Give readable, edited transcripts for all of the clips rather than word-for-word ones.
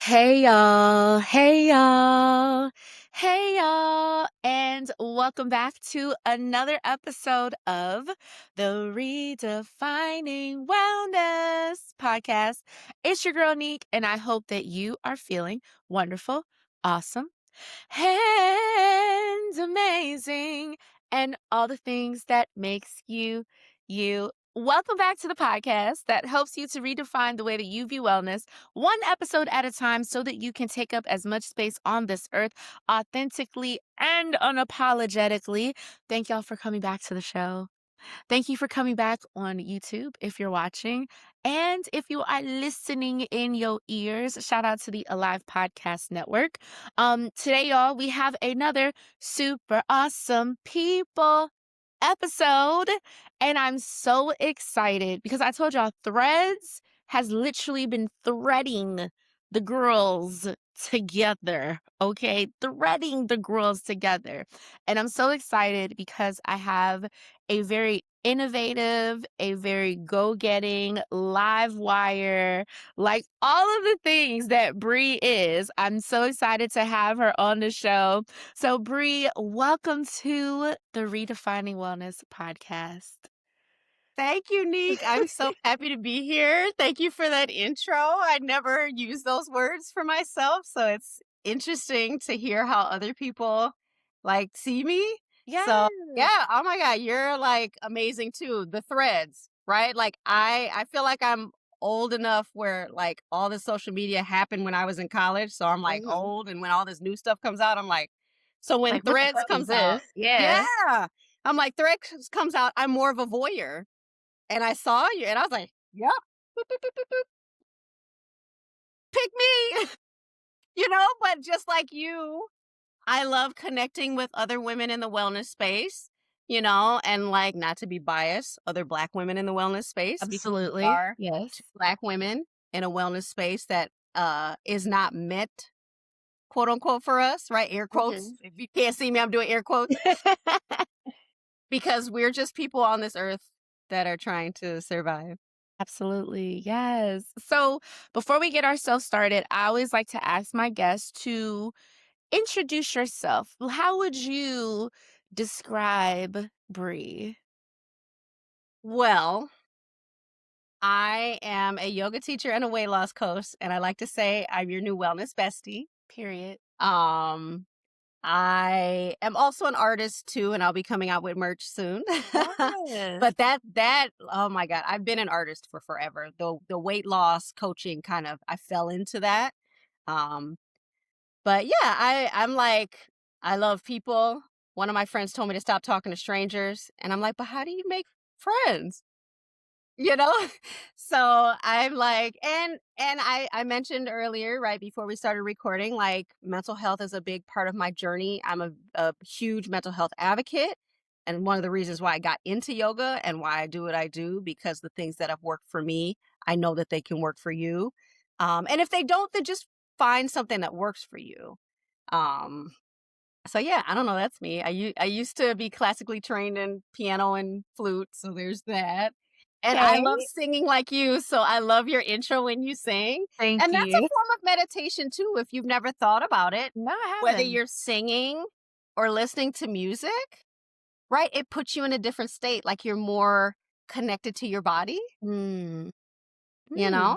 Hey y'all, hey y'all, hey y'all, and welcome back to another episode of the Redefining Wellness podcast. It's your girl Nique, and I hope that you are feeling wonderful, awesome, and amazing, and all the things that makes you you. Welcome back to the podcast that helps you to redefine the way that you view wellness, one episode at a time, so that you can take up as much space on this earth authentically and unapologetically. Thank y'all for coming back to the show. Thank you for coming back on YouTube if you're watching. And if you are listening in your ears, shout out to the Alive Podcast Network. Today, y'all, we have another super awesome people episode. And I'm so excited because I told y'all Threads has literally been threading the girls together. Okay. Threading the girls together. And I'm so excited because I have a very innovative, a very go-getting, live wire, like all of the things that Bri is. I'm so excited to have her on the show. So Bri, welcome to the Redefining Wellness podcast. Thank you, Nique. I'm so happy to be here. Thank you for that intro. I never use those words for myself, so it's interesting to hear how other people see me. Yes. So, yeah, oh my god, you're amazing too. The threads, right? I feel like I'm old enough where all the social media happened when I was in college, so I'm Mhm. old, and when all this new stuff comes out, I'm like, so when Like, what the threads fuck is comes out, this? Yeah. yeah. I'm like, threads comes out, I'm more of a voyeur. And I saw you and I was like, "Yep. Boop, boop, boop, boop, boop. Pick me." But just like you, I love connecting with other women in the wellness space, and not to be biased, other Black women in the wellness space because we Absolutely. are Yes. 2 Black women in a wellness space that is not meant, quote unquote, for us, right? Air quotes. Mhm. If you can't see me, I'm doing air quotes because we're just people on this earth that are trying to survive. Absolutely. Yes. So before we get ourselves started, I always like to ask my guests to introduce yourself. How would you describe Bri? Well, I am a yoga teacher and a weight loss coach, and I like to say I'm your new wellness bestie. Period. Um, I am also an artist too, and I'll be coming out with merch soon. Yes. But that oh my god, I've been an artist for forever. The weight loss coaching I fell into that. Um, but yeah, I love people. One of my friends told me to stop talking to strangers, and I'm like, but how do you make friends? You know? So I'm like, and I mentioned earlier, right before we started recording, mental health is a big part of my journey. I'm a huge mental health advocate. And one of the reasons why I got into yoga and why I do what I do, because the things that have worked for me, I know that they can work for you. And if they don't, then just find something that works for you. Um, so yeah, I don't know. That's me. I used to be classically trained in piano and flute, so there's that. And I love Okay. singing like you, so I love your intro when you sing. Thank And that's a you. form of meditation too, if you've never thought about it. No, I Whether haven't. you're singing or listening to music, right? It puts you in a different state, like you're more connected to your body, Mm. you Mm. know?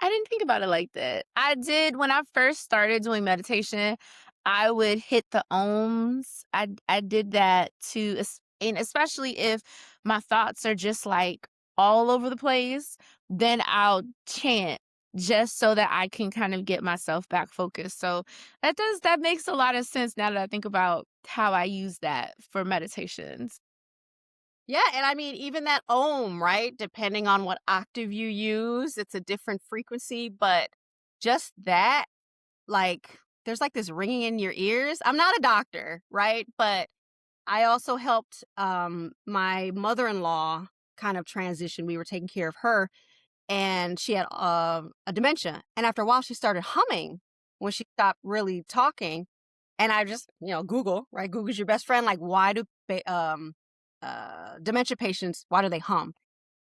I didn't think about it like that. I did when I first started doing meditation, I would hit the ohms. I did that too, and especially if my thoughts are just like all over the place, then I'll chant just so that I can kind of get myself back focused. So that makes a lot of sense now that I think about how I use that for meditations. Yeah, and I mean, even that ohm, right? Depending on what octave you use, it's a different frequency, but just that, there's this ringing in your ears. I'm not a doctor, right? But I also helped my mother-in-law kind of transition. We were taking care of her, and she had a dementia. And after a while, she started humming when she stopped really talking. And I just, Google, right? Google's your best friend. Like, why do dementia patients, why do they hum?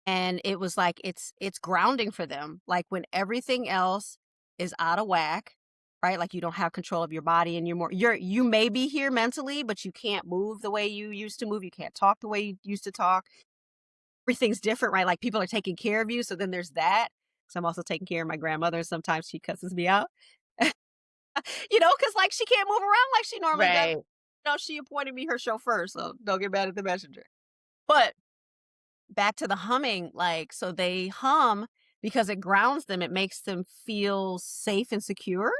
And it was like it's grounding for them. Like when everything else is out of whack, right? Like you don't have control of your body and you may be here mentally, but you can't move the way you used to move. You can't talk the way you used to talk. Everything's different, right? Like people are taking care of you. So then there's that. So I'm also taking care of my grandmother. And sometimes she cusses me out, because like she can't move around like she normally does. Right. She appointed me her chauffeur. So don't get mad at the messenger. But back to the humming, like, so they hum because it grounds them. It makes them feel safe and secure.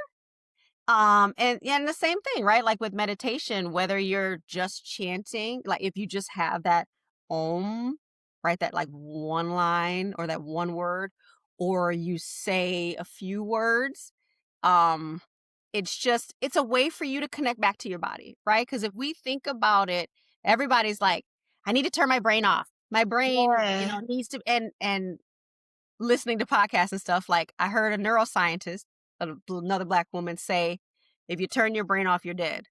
And the same thing, right? Like with meditation, whether you're just chanting, like if you just have that om, right? That like one line or that one word, or you say a few words, um, it's a way for you to connect back to your body, right? Because if we think about it, everybody's like, I need to turn my brain off. My brain, Yeah. needs to, and listening to podcasts and stuff, like I heard a neuroscientist, another Black woman say, if you turn your brain off, you're dead.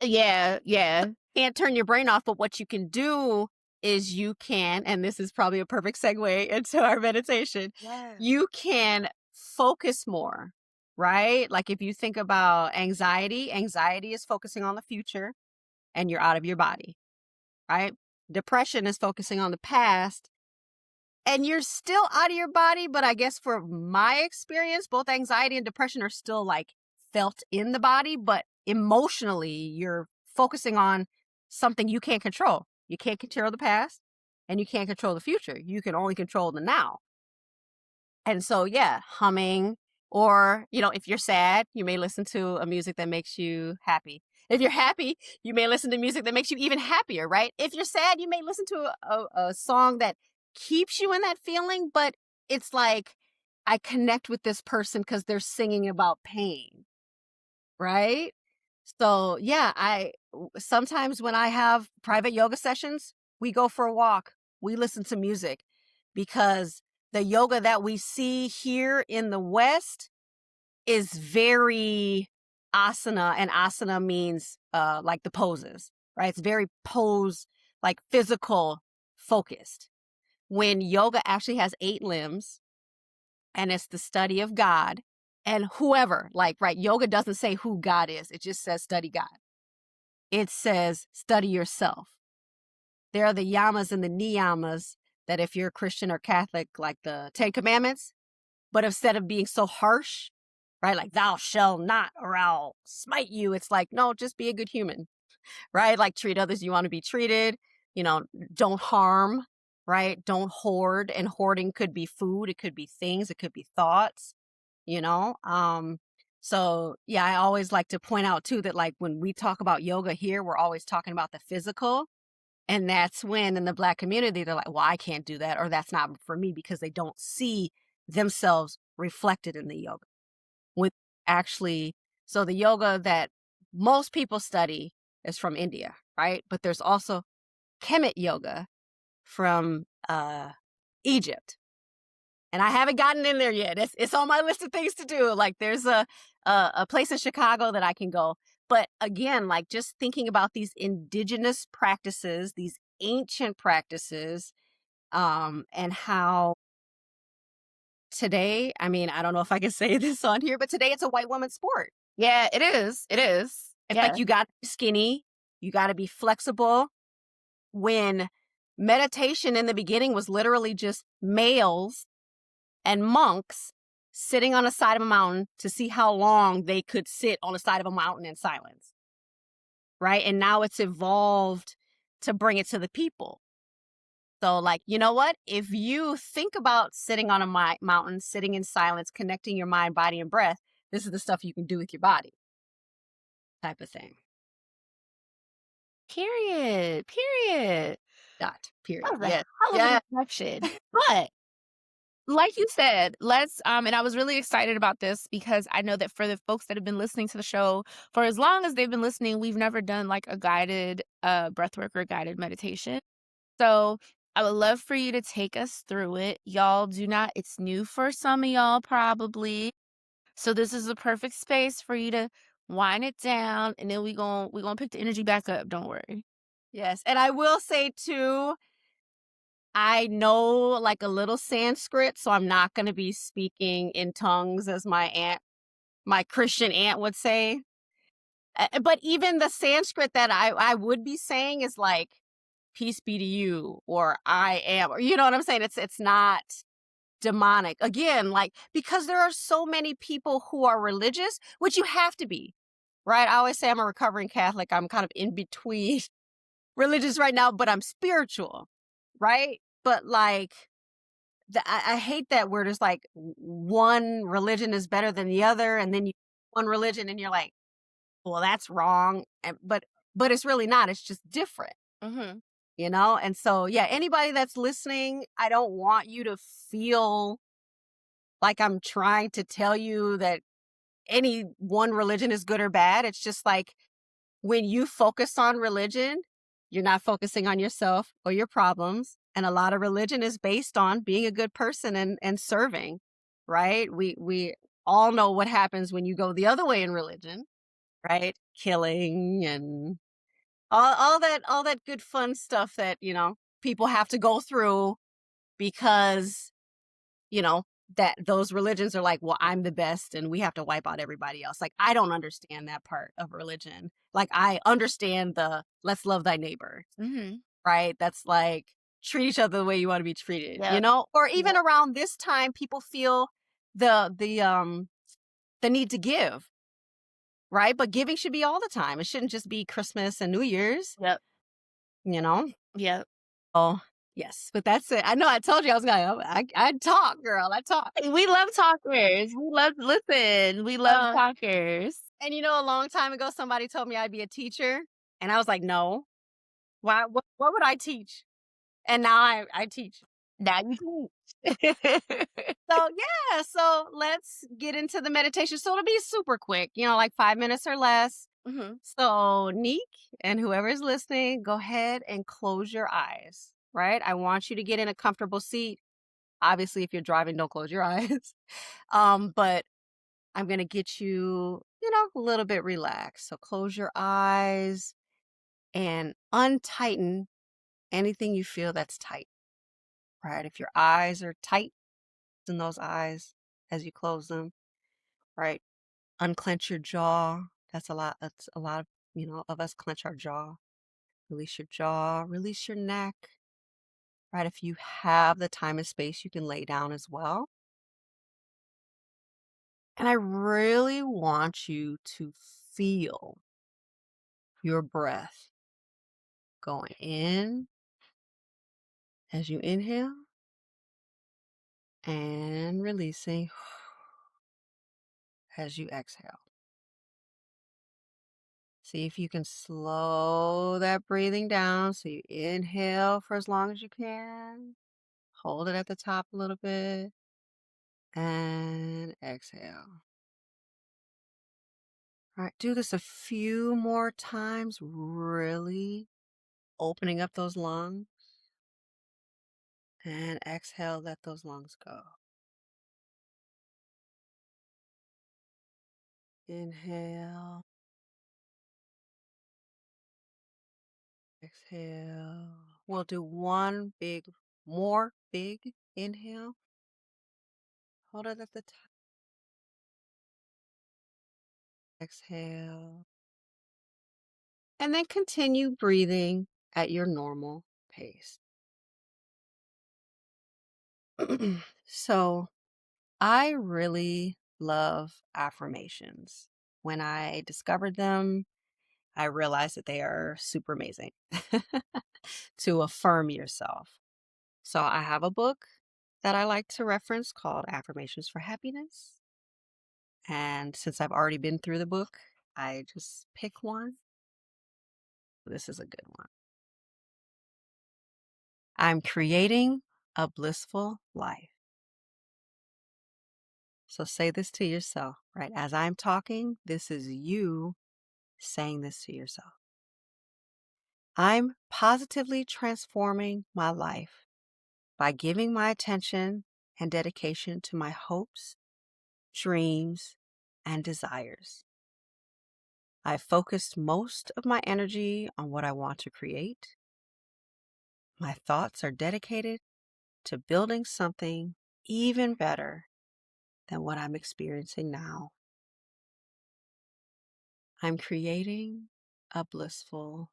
Yeah. Yeah. Can't turn your brain off, but what you can do is you can, and this is probably a perfect segue into our meditation, Yeah. you can focus more, right? Like if you think about anxiety is focusing on the future and you're out of your body, right? Depression is focusing on the past and you're still out of your body, but I guess for my experience, both anxiety and depression are still like felt in the body, but emotionally, you're focusing on something you can't control. You can't control the past and you can't control the future. You can only control the now. And so, yeah, humming, or, if you're sad, you may listen to a music that makes you happy. If you're happy, you may listen to music that makes you even happier, right? If you're sad, you may listen to a song that keeps you in that feeling, but it's like, I connect with this person because they're singing about pain, right? So, yeah, sometimes when I have private yoga sessions, we go for a walk, we listen to music because the yoga that we see here in the West is very asana, and asana means like the poses, right? It's very pose, like physical focused. When yoga actually has 8 limbs and it's the study of God and whoever, like, right, yoga doesn't say who God is, it just says study God. It says study yourself. There are the yamas and the niyamas that if you're a Christian or Catholic, like the 10 Commandments, but instead of being so harsh, right, like thou shall not or I'll smite you, it's like, no, just be a good human, right? Like treat others you want to be treated, you know, don't harm, right? Don't hoard. And hoarding could be food, it could be things, it could be thoughts, you know? So yeah, I always like to point out too that like when we talk about yoga here, we're always talking about the physical. And that's when in the Black community, they're like, well, I can't do that, or that's not for me because they don't see themselves reflected in the yoga. With actually, so the yoga that most people study is from India, right? But there's also Kemet yoga from Egypt. And I haven't gotten in there yet. It's on my list of things to do. Like there's a place in Chicago that I can go. But again, like just thinking about these indigenous practices, these ancient practices, and how today, I mean, I don't know if I can say this on here, but today it's a white woman's sport. Yeah, it is. It is. It's Yeah. like you got to be skinny, you got to be flexible. When meditation in the beginning was literally just males and monks sitting on the side of a mountain to see how long they could sit on the side of a mountain in silence, right? And now it's evolved to bring it to the people. So, like, you know what? If you think about sitting on a mountain, sitting in silence, connecting your mind, body, and breath, this is the stuff you can do with your body, type of thing. Period. Period. Dot. That Period. was a Yes. hell of an Yeah. introduction. But like you said, let's and I was really excited about this because I know that for the folks that have been listening to the show for as long as they've been listening, we've never done like a guided breathwork or guided meditation. So I would love for you to take us through it. Y'all do not, it's new for some of y'all probably. So this is the perfect space for you to wind it down and then we gonna pick the energy back up. Don't worry. Yes. And I will say too, I know like a little Sanskrit, so I'm not going to be speaking in tongues as my aunt my Christian aunt would say. But even the Sanskrit that I would be saying is like, peace be to you, or I am, or you know what I'm saying? It's not demonic. Again, like, because there are so many people who are religious, which you have to be, right? I always say I'm a recovering Catholic. I'm kind of in between religious right now, but I'm spiritual, right? But like, I hate that where there's like one religion is better than the other, and then you one religion and you're like, well, that's wrong. But it's really not. It's just different, Mhm. you know? And so, yeah, anybody that's listening, I don't want you to feel like I'm trying to tell you that any one religion is good or bad. It's just like when you focus on religion, you're not focusing on yourself or your problems. And a lot of religion is based on being a good person and serving, right? We all know what happens when you go the other way in religion, right? Killing and all that good fun stuff that, people have to go through because, you know, that those religions are like, well, I'm the best and we have to wipe out everybody else. Like, I don't understand that part of religion. Like, I understand the let's love thy neighbor, Mhm. right? That's like treat each other the way you want to be treated, Yep. Or even Yep. around this time, people feel the need to give, right? But giving should be all the time. It shouldn't just be Christmas and New Year's, Yep. you know? Yep. Oh, yes. But that's it. I know I told you I was gonna I talk, girl. I talk. We love talkers. We love listen, we love Uh talkers. And a long time ago, somebody told me I'd be a teacher, and I was like, "No, why? What would I teach?" And now I teach. Now you can. So yeah, so let's get into the meditation. So it'll be super quick, like 5 minutes or less. Mhm. So Nique and whoever is listening, go ahead and close your eyes. Right? I want you to get in a comfortable seat. Obviously, if you're driving, don't close your eyes. But I'm gonna get you, a little bit relaxed. So close your eyes and untighten anything you feel that's tight, right? If your eyes are tight in those eyes as you close them, right? Unclench your jaw. That's a lot of, of us clench our jaw. Release your jaw, release your neck, right? If you have the time and space, you can lay down as well. And I really want you to feel your breath going in as you inhale and releasing as you exhale. See if you can slow that breathing down. So you inhale for as long as you can. Hold it at the top a little bit. And exhale. All right, do this a few more times, really opening up those lungs. And exhale, let those lungs go. Inhale, exhale. We'll do one more big inhale. Hold it at the top. Exhale. And then continue breathing at your normal pace. So, I really love affirmations. When I discovered them, I realized that they are super amazing to affirm yourself. So, I have a book that I like to reference called Affirmations for Happiness. And since I've already been through the book, I just pick one. This is a good one. I'm creating a blissful life. So say this to yourself, right? As I'm talking, this is you saying this to yourself. I'm positively transforming my life by giving my attention and dedication to my hopes, dreams, and desires. I focused most of my energy on what I want to create. My thoughts are dedicated to building something even better than what I'm experiencing now. I'm creating a blissful.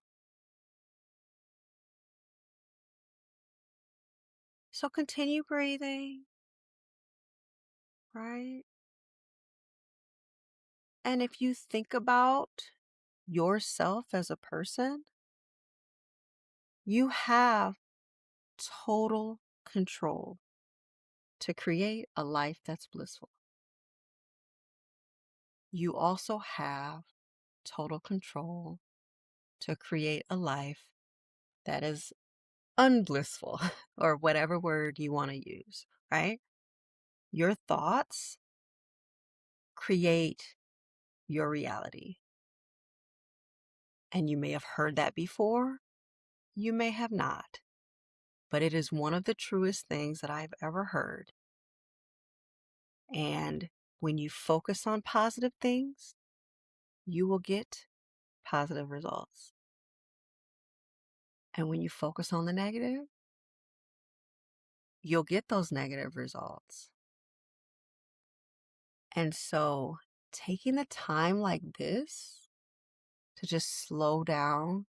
So continue breathing, right? And if you think about yourself as a person, you have total control to create a life that's blissful. You also have total control to create a life that is unblissful, or whatever word you want to use, right? Your thoughts create your reality. And you may have heard that before, you may have not, but it is one of the truest things that I've ever heard. And when you focus on positive things, you will get positive results. And when you focus on the negative, you'll get those negative results. And so taking the time like this to just slow down,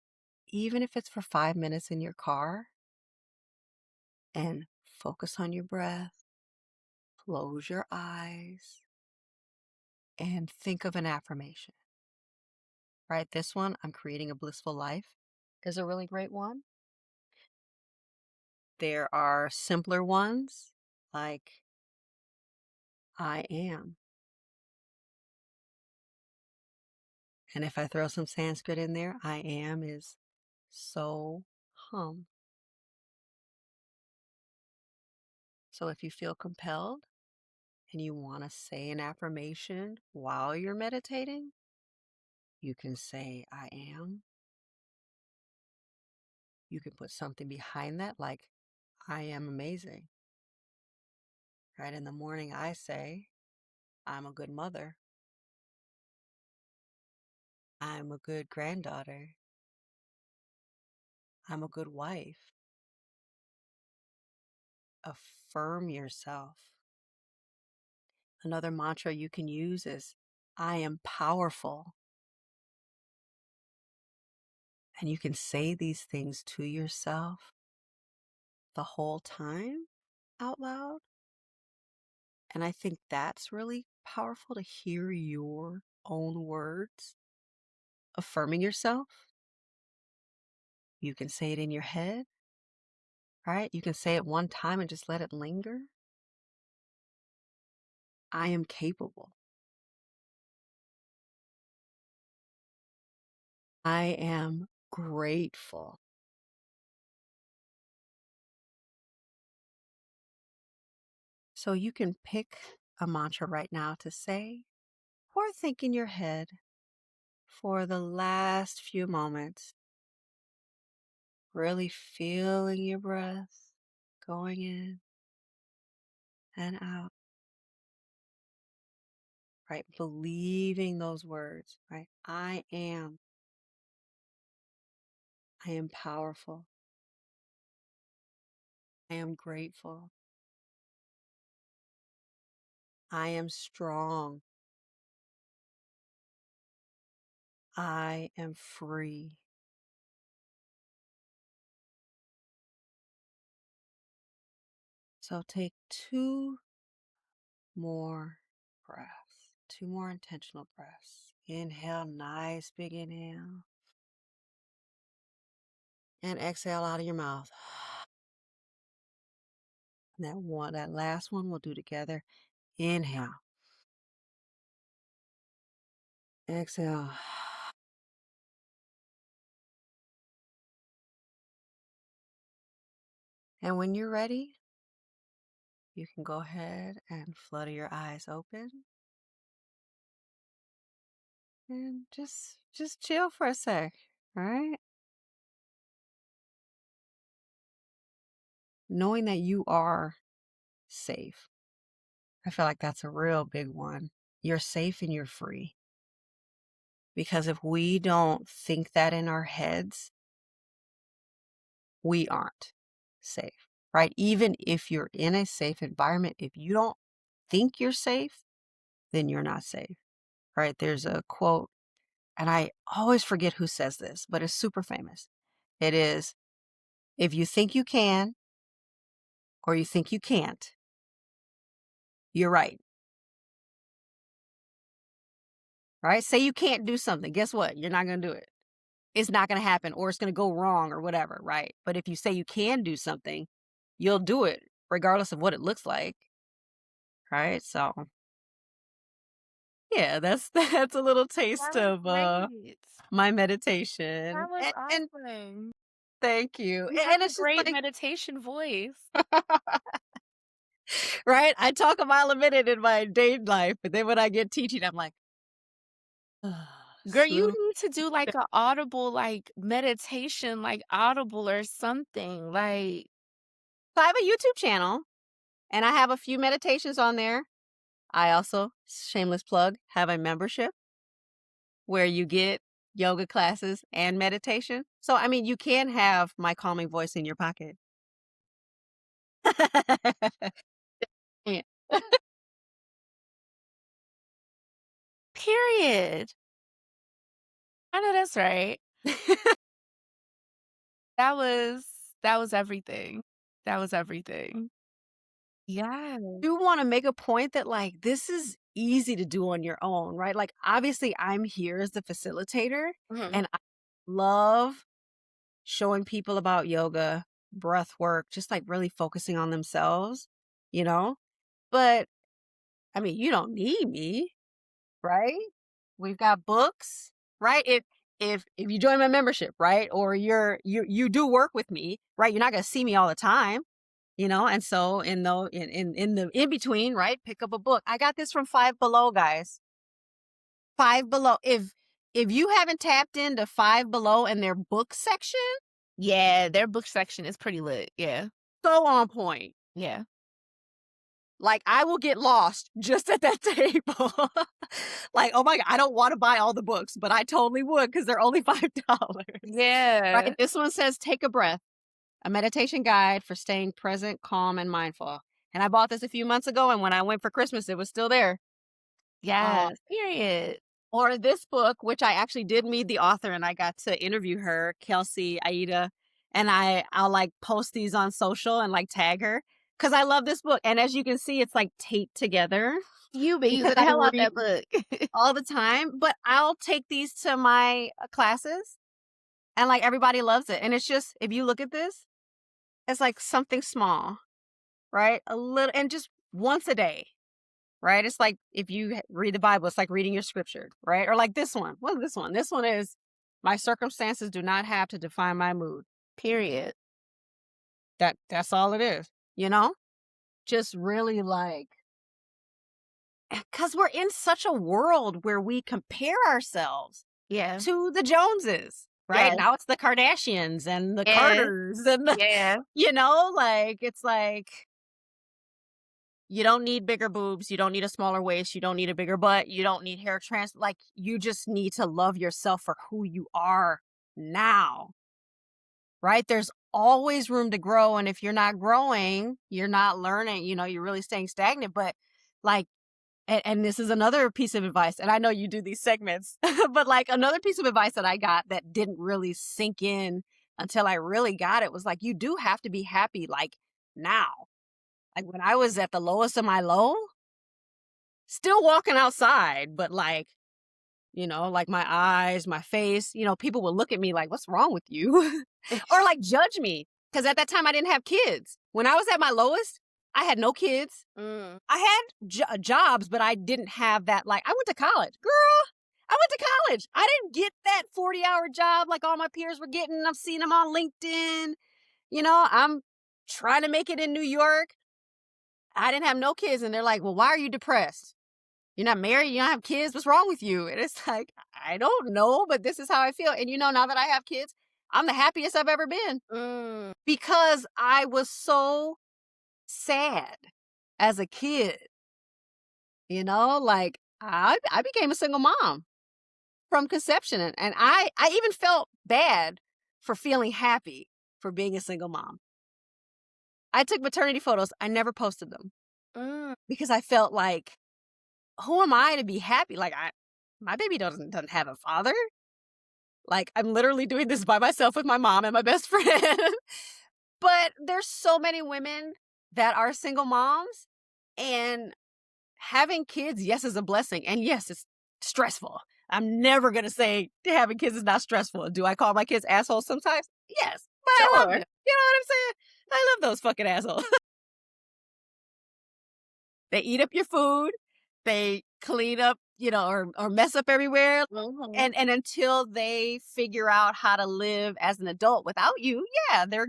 even if it's for 5 minutes in your car, and focus on your breath, close your eyes, and think of an affirmation, right? This one, I'm creating a blissful life, is a really great one. There are simpler ones like I am. And if I throw some Sanskrit in there, I am is so hum. So if you feel compelled and you want to say an affirmation while you're meditating, you can say I am. You can put something behind that like I am amazing. Right in the morning, I say, I'm a good mother. I'm a good granddaughter. I'm a good wife. Affirm yourself. Another mantra you can use is I am powerful. And you can say these things to yourself the whole time out loud. And I think that's really powerful, to hear your own words affirming yourself. You can say it in your head, right? You can say it one time and just let it linger. I am capable. I am grateful. So you can pick a mantra right now to say or think in your head for the last few moments, really feeling your breath going in and out, right? Believing those words, right? I am powerful. I am grateful. I am strong. I am free. So take 2 more breaths, 2 more intentional breaths. Inhale, nice big inhale. And exhale out of your mouth. And that last one we'll do together. Inhale. Exhale. And when you're ready, you can go ahead and flutter your eyes open. And just chill for a sec, all right? Knowing that you are safe. I feel like that's a real big one. You're safe and you're free. Because if we don't think that in our heads, we aren't safe, right? Even if you're in a safe environment, if you don't think you're safe, then you're not safe, right? There's a quote And I always forget who says this, but it's super famous. It is, if you think you can or you think you can't, you're right. Right? Say you can't do something. Guess what? You're not going to do it. It's not going to happen, or it's going to go wrong or whatever. Right? But if you say you can do something, you'll do it regardless of what it looks like. Right? So yeah, that's that's a little That taste was of great. my meditation. That was And awesome. thank you. You have And a it's just great like meditation voice. right? I talk a mile a minute in my day life, but then when I get teaching, I'm like, Girl, you slow. need to do like a audible like meditation, like audible or something. Like, So I have a YouTube channel and I have a few meditations on there. I also, shameless plug, have a membership where you get yoga classes and meditation. So, I mean, you can have my calming voice in your pocket. Yeah. period. I know that's right. That was that was everything. That was everything. Yeah. Do want to make a point that like this is easy to do on your own, right? Like obviously I'm here as the facilitator Mhm. and I love showing people about yoga, breath work, just like really focusing on themselves, you know? But I mean, you don't need me, right? We've got books, right? If you join my membership, right? Or you do work with me, right? You're not going to see me all the time, you know? And so in the in between, right? Pick up a book. I got this from Five Below, guys. Five Below. If you haven't tapped into Five Below and their book section, Yeah, their book section is pretty lit. Yeah. so on point. Yeah. Like I will get lost just at that table. Like, oh my God, I don't want to buy all the books, but I totally would because they're only $5. Yeah. Right? This one says Take a Breath, a meditation guide for staying present, calm, and mindful. And I bought this a few months ago, and when I went for Christmas, it was still there. Uh, Yes. Period. or this book, which I actually did meet the author, and I got to interview her, Kelsey Aida, and I'll like post these on social and like tag her because I love this book. And as you can see, it's like taped together You been because using the I hell out read that book. all the time. But I'll take these to my classes, and like everybody loves it. And it's just if you look at this, it's like something small, right? A little, and just once a day. Right? It's like if you read the Bible, it's like reading your scripture, right? Or like this one. What is this one? This one is my circumstances do not have to define my mood. Period. That's all it is. You know? Just really like cuz we're in such a world where we compare ourselves Yeah. to the Joneses, right? Yeah. Now it's the Kardashians and the Yeah. Carters and the, Yeah. like it's like you don't need bigger boobs. You don't need a smaller waist. You don't need a bigger butt. You don't need hair trans. Like, you just need to love yourself for who you are now, right? There's always room to grow. And if you're not growing, you're not learning, you're really staying stagnant. But like, and this is another piece of advice. And I know you do these segments, but like another piece of advice that I got that didn't really sink in until I really got it was like, you do have to be happy like now. Like when I was at the lowest of my low, still walking outside, but like, like my eyes, my face, people would look at me like, what's wrong with you? Or like judge me. Cause at that time I didn't have kids. When I was at my lowest, I had no kids. Mm. I had jobs, but I didn't have that. Like, I went to college, girl. I went to college. I didn't get that 40-hour job like all my peers were getting. I've seen them on LinkedIn. I'm trying to make it in New York. I didn't have no kids. And they're like, well, why are you depressed? You're not married, you don't have kids, what's wrong with you? And it's like, I don't know, but this is how I feel. And now that I have kids, I'm the happiest I've ever been Mm. because I was so sad as a kid. Like I became a single mom from conception. And I even felt bad for feeling happy for being a single mom. I took maternity photos. I never posted them Mm. because I felt like, who am I to be happy? Like my baby doesn't have a father. Like, I'm literally doing this by myself with my mom and my best friend. But there's so many women that are single moms, and having kids, yes, is a blessing. And yes, it's stressful. I'm never going to say having kids is not stressful. Do I call my kids assholes sometimes? Yes, but I love Sure. them. You know what I'm saying? I love those fucking assholes. They eat up your food. They clean up, or mess up everywhere. Mhm. And until they figure out how to live as an adult without you, yeah, they're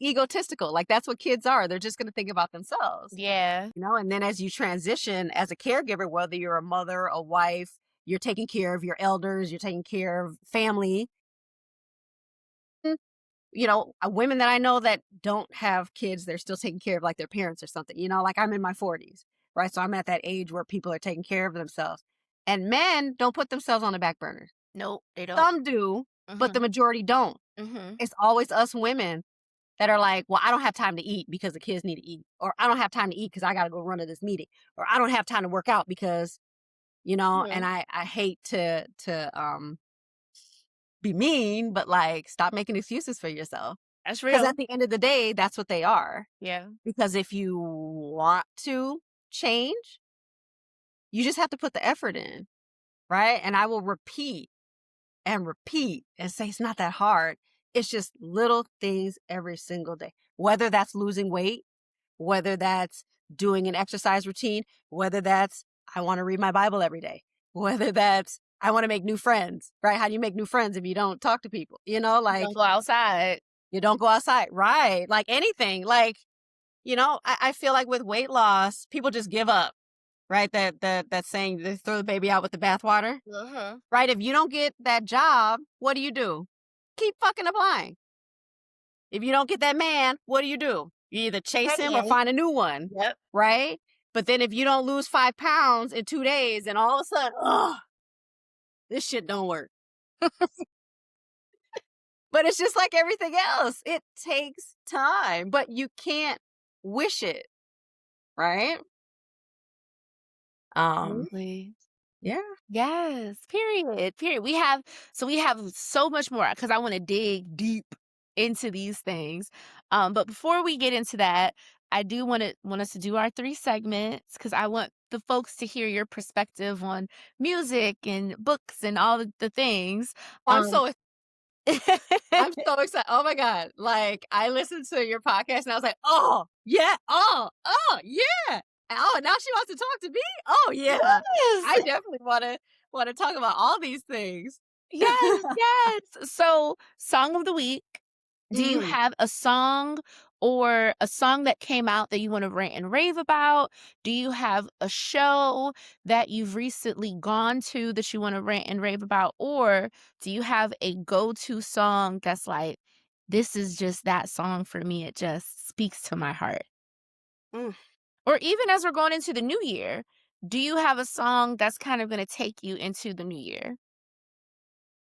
egotistical. Like, that's what kids are. They're just gonna think about themselves. Yeah. And then as you transition as a caregiver, whether you're a mother, a wife, you're taking care of your elders, you're taking care of family. Women that I know that don't have kids, they're still taking care of like their parents or something. Like, I'm in my 40s, right? So I'm at that age where people are taking care of themselves. And men don't put themselves on the back burner. Nope, they don't. Some do, but the Mhm. majority don't. Mhm. It's always us women that are like, well, I don't have time to eat because the kids need to eat. Or I don't have time to eat because I got to go run to this meeting. Or I don't have time to work out because, and Mhm. I hate to be mean, but like, stop making excuses for yourself. That's Because real. at the end of the day, that's what they are. Yeah. Because if you want to change, you just have to put the effort in, right? And I will repeat and repeat and say it's not that hard. It's just little things every single day. Whether that's losing weight, whether that's doing an exercise routine, whether that's I want to read my Bible every day, whether that's I want to make new friends, right? How do you make new friends if you don't talk to people? Like, Don't go outside. you don't go outside, right? Like anything. Like, I feel like with weight loss, people just give up, right? That saying, they throw the baby out with the bathwater, Mhm. right? If you don't get that job, what do? Keep fucking applying. If you don't get that man, what do? You either chase him or Pregnant. find a new one, Yep. right? But then if you don't lose 5 pounds in 2 days, and all of a sudden, oh, this shit don't work. But it's just like everything else. It takes time, but you can't wish it, right? Um, Absolutely. yeah. Yes, period, period. We have so much more because I wanna dig deep into these things. But before we get into that, I do want us to do our 3 segments because I want the folks to hear your perspective on music and books and all the things. I'm Um so I'm so excited. Oh my God. Like, I listened to your podcast and I was like, oh, yeah. Oh, yeah. Oh, now she wants to talk to me. Oh, yeah. I Yes. definitely want to talk about all these things. Yes, yes. So, song of the week. Do you Mm. have a song or a song that came out that you wanna rant and rave about? Do you have a show that you've recently gone to that you wanna rant and rave about? Or do you have a go-to song that's like, "This is just that song for me, it just speaks to my heart." Mm. Or even as we're going into the new year, do you have a song that's kind of gonna take you into the new year?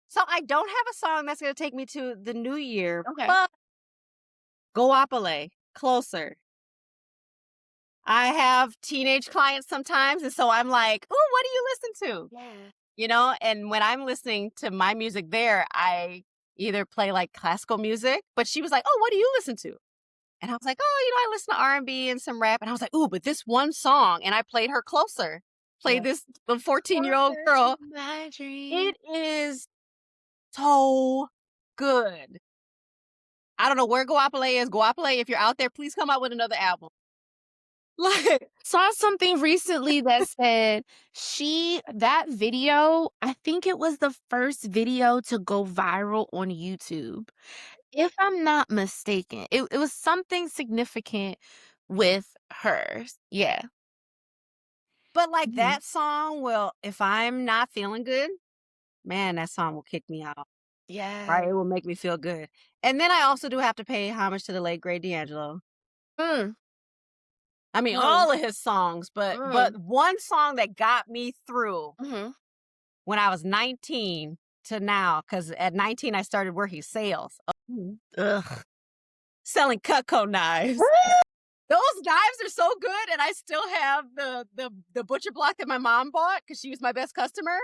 So I don't have a song that's going to take me to the new year, Okay. but Goapele, Closer. I have teenage clients sometimes. And so I'm like, oh, what do you listen to? Yeah. And when I'm listening to my music there, I either play like classical music, but she was like, oh, what do you listen to? And I was like, oh, I listen to R&B and some rap. And I was like, ooh, but this one song, and I played her Closer, Yeah. played this the 14-year-old Closer to girl. my dream. It is so good. I don't know where Goapele is. Goapele, if you're out there, please come out with another album. Like, Saw something recently that said that video, I think it was the first video to go viral on YouTube. If I'm not mistaken, it was something significant with hers. Yeah. but like Mhm. that song will, if I'm not feeling good, man, that song will kick me out. Right? Yes. It will make me feel good. And then I also do have to pay homage to the late great D'Angelo. Mm, I mean, mm, all of his songs, but mm, one song that got me through mhm. when I was 19 to now, because at 19 I started working sales, Mhm. Ugh. selling Cutco knives. Those those knives are so good, and I still have the butcher block that my mom bought because she was my best customer.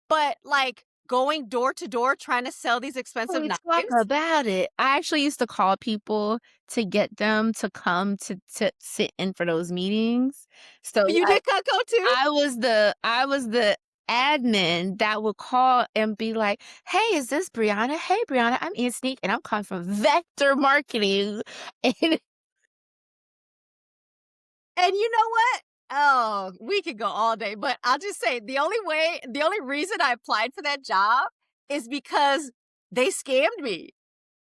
But like going door to door trying to sell these expensive We talk knives. about it. I actually used to call people to get them to come to sit in for those meetings. So, You like, did Cutco too? I was the admin that would call and be like, "Hey, is this Brianna? Hey, Brianna, I'm Nique, and I'm calling from Vector Marketing." And And you know what? Oh, we could go all day, but I'll just say the only reason I applied for that job is because they scammed me.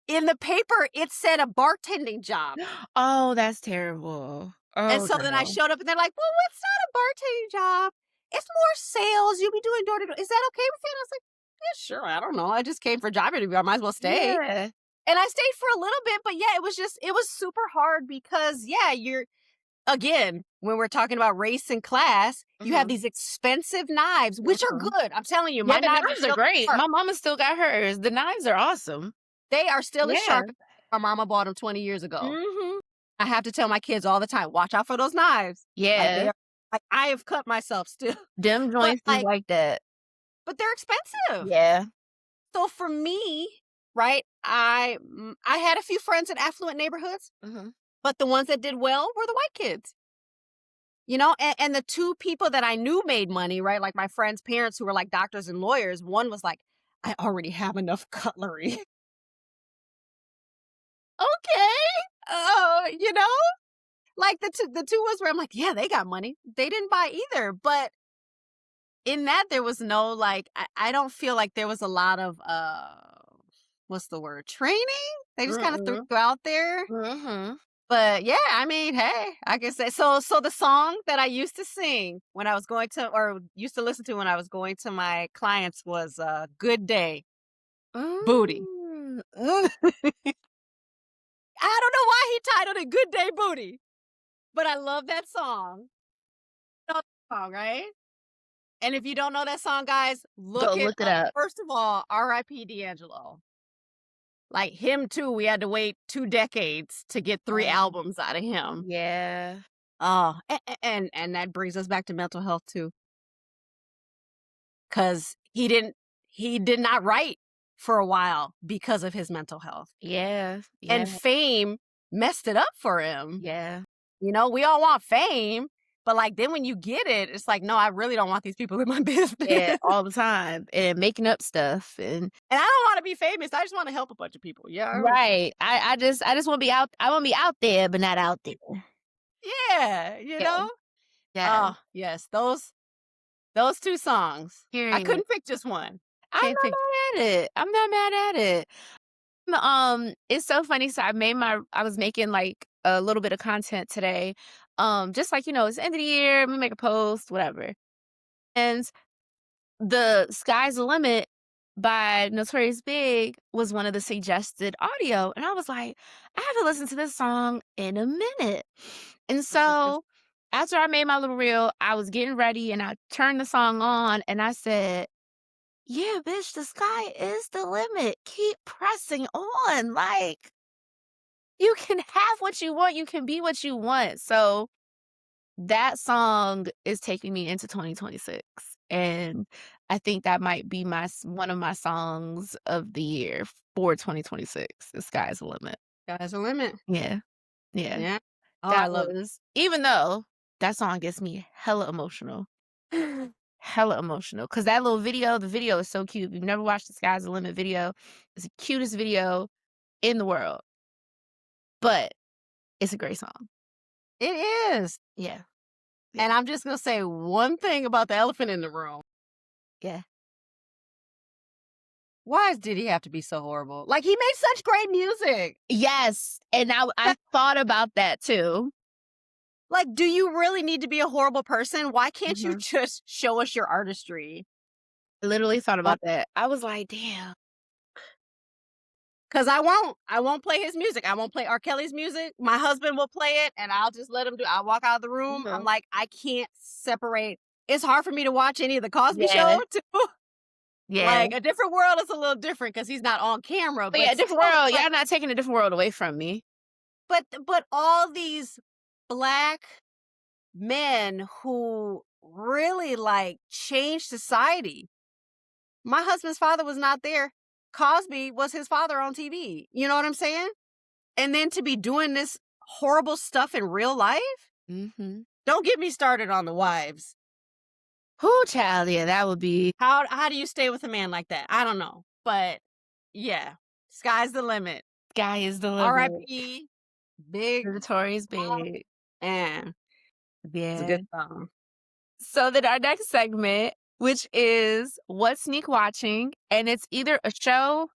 In the paper, it said a bartending job. oh, that's terrible. And Oh, so then I no. showed up and they're like, well, it's not a bartending job. It's more sales. You'll be doing door to door. Is that okay with you? And I was like, yeah, sure. I don't know. I just came for a job interview. I might as well stay. Yeah. And I stayed for a little bit, but yeah, it was super hard because, yeah, again, when we're talking about race and class, you have Mhm, these expensive knives, which are mhm. good. I'm telling you, Yeah, my the knives are knives are still great. sharp. My mama still got hers. The knives are awesome. They are still as Yeah. sharp as my mama bought them 20 years ago. Mhm. I have to tell my kids all the time, watch out for those knives. Like they Yeah. are, like I have cut myself still, Them but joints is like that. but they're expensive. Yeah. So for me, right, I had a few friends in affluent neighborhoods, Mhm. but the ones that did well were the white kids. You know, and the two people that I knew made money, right? Like my friends' parents who were like doctors and lawyers, one was like, I already have enough cutlery. Okay. You know? Like the two ones where I'm like, yeah, they got money. They didn't buy either. But in that there was no like I don't feel like there was a lot of what's the word? Training? They just kind of threw Mm-mm. you out there. Mhm. But yeah, I mean, hey, I can say so the song that I used to sing when I was going to or used to listen to when I was going to my clients was Good Day, Booty. Mm. I don't know why he titled it Good Day Booty, but I love that song. You know that song, right? And if you don't know that song, guys, Go look it look it up. up. First of all, R.I.P. D'Angelo. Like him too, we had to wait 2 decades to get 3 Um, albums out of him. yeah. Oh, and that brings us back to mental health too, because he did not write for a while because of his mental health. Yeah. Yeah. And fame messed it up for him. Yeah. You know, we all want fame, but like then when you get it, it's like, no, I really don't want these people in my Yeah, business. all the time, and making up stuff, and And I don't want to be famous. I just want to help a bunch of people. Yeah. right. I just wanna be out I wanna be out there, but not out there. Yeah, you Yeah. know? Yeah. Oh, yes, those 2 songs. I Period. couldn't pick just one. I'm Can't not pick. mad at it. I'm not mad at it. It's so funny. So I was making like a little bit of content today. Just like, it's the end of the year, I'm gonna make a post, whatever. And the Sky's the Limit by Notorious Big was one of the suggested audio. And I was like, I haven't listened to this song in a minute. And It's a good. so after I made my little reel, I was getting ready and I turned the song on and I said, yeah, bitch, the sky is the limit. Keep pressing on. Like, you can have what you want, you can be what you want. So that song is taking me into 2026. And I think that might be one of my songs of the year for 2026. The sky's the limit. Sky's the limit. Yeah. Yeah. Yeah. Oh, I That love it. was, even though that song gets me hella emotional. Hella emotional. Cause that little video, the video is so cute. If you've never watched the Sky's the Limit video, it's the cutest video in the world. But it's a great song. It is. Yeah. Yeah. And I'm just gonna say one thing about the elephant in the room. Yeah. Why did he have to be so horrible? Like, he made such great music. Yes. And I thought about that too. Like, do you really need to be a horrible person? Why can't you Mhm. just show us your artistry? I literally thought about that. I was like, damn. Because I won't play his music. I won't play R. Kelly's music. My husband will play it, and I'll just let him do. I'll walk out of the room. I'm Mhm. like, I can't separate. It's hard for me to watch any of the Cosby Yeah. Show too. Yeah. Like, A Different World is a little different because he's not on camera, But but yeah, different still, world. like, Y'all not taking a different world away from me. but all these Black men who really like changed society. My husband's father was not there. Cosby was his father on TV. You know what I'm saying? And then to be doing this horrible stuff in real life? Mm-hmm. Don't get me started on the wives. Whoo, child, yeah, that would be How do you stay with a man like that? I don't know. But yeah, sky's the limit. sky is the limit. R.I.P. Big Notorious Bob, big. and it's a Yeah. good song. So then our next segment, which is What's Nique watching? And it's either a show,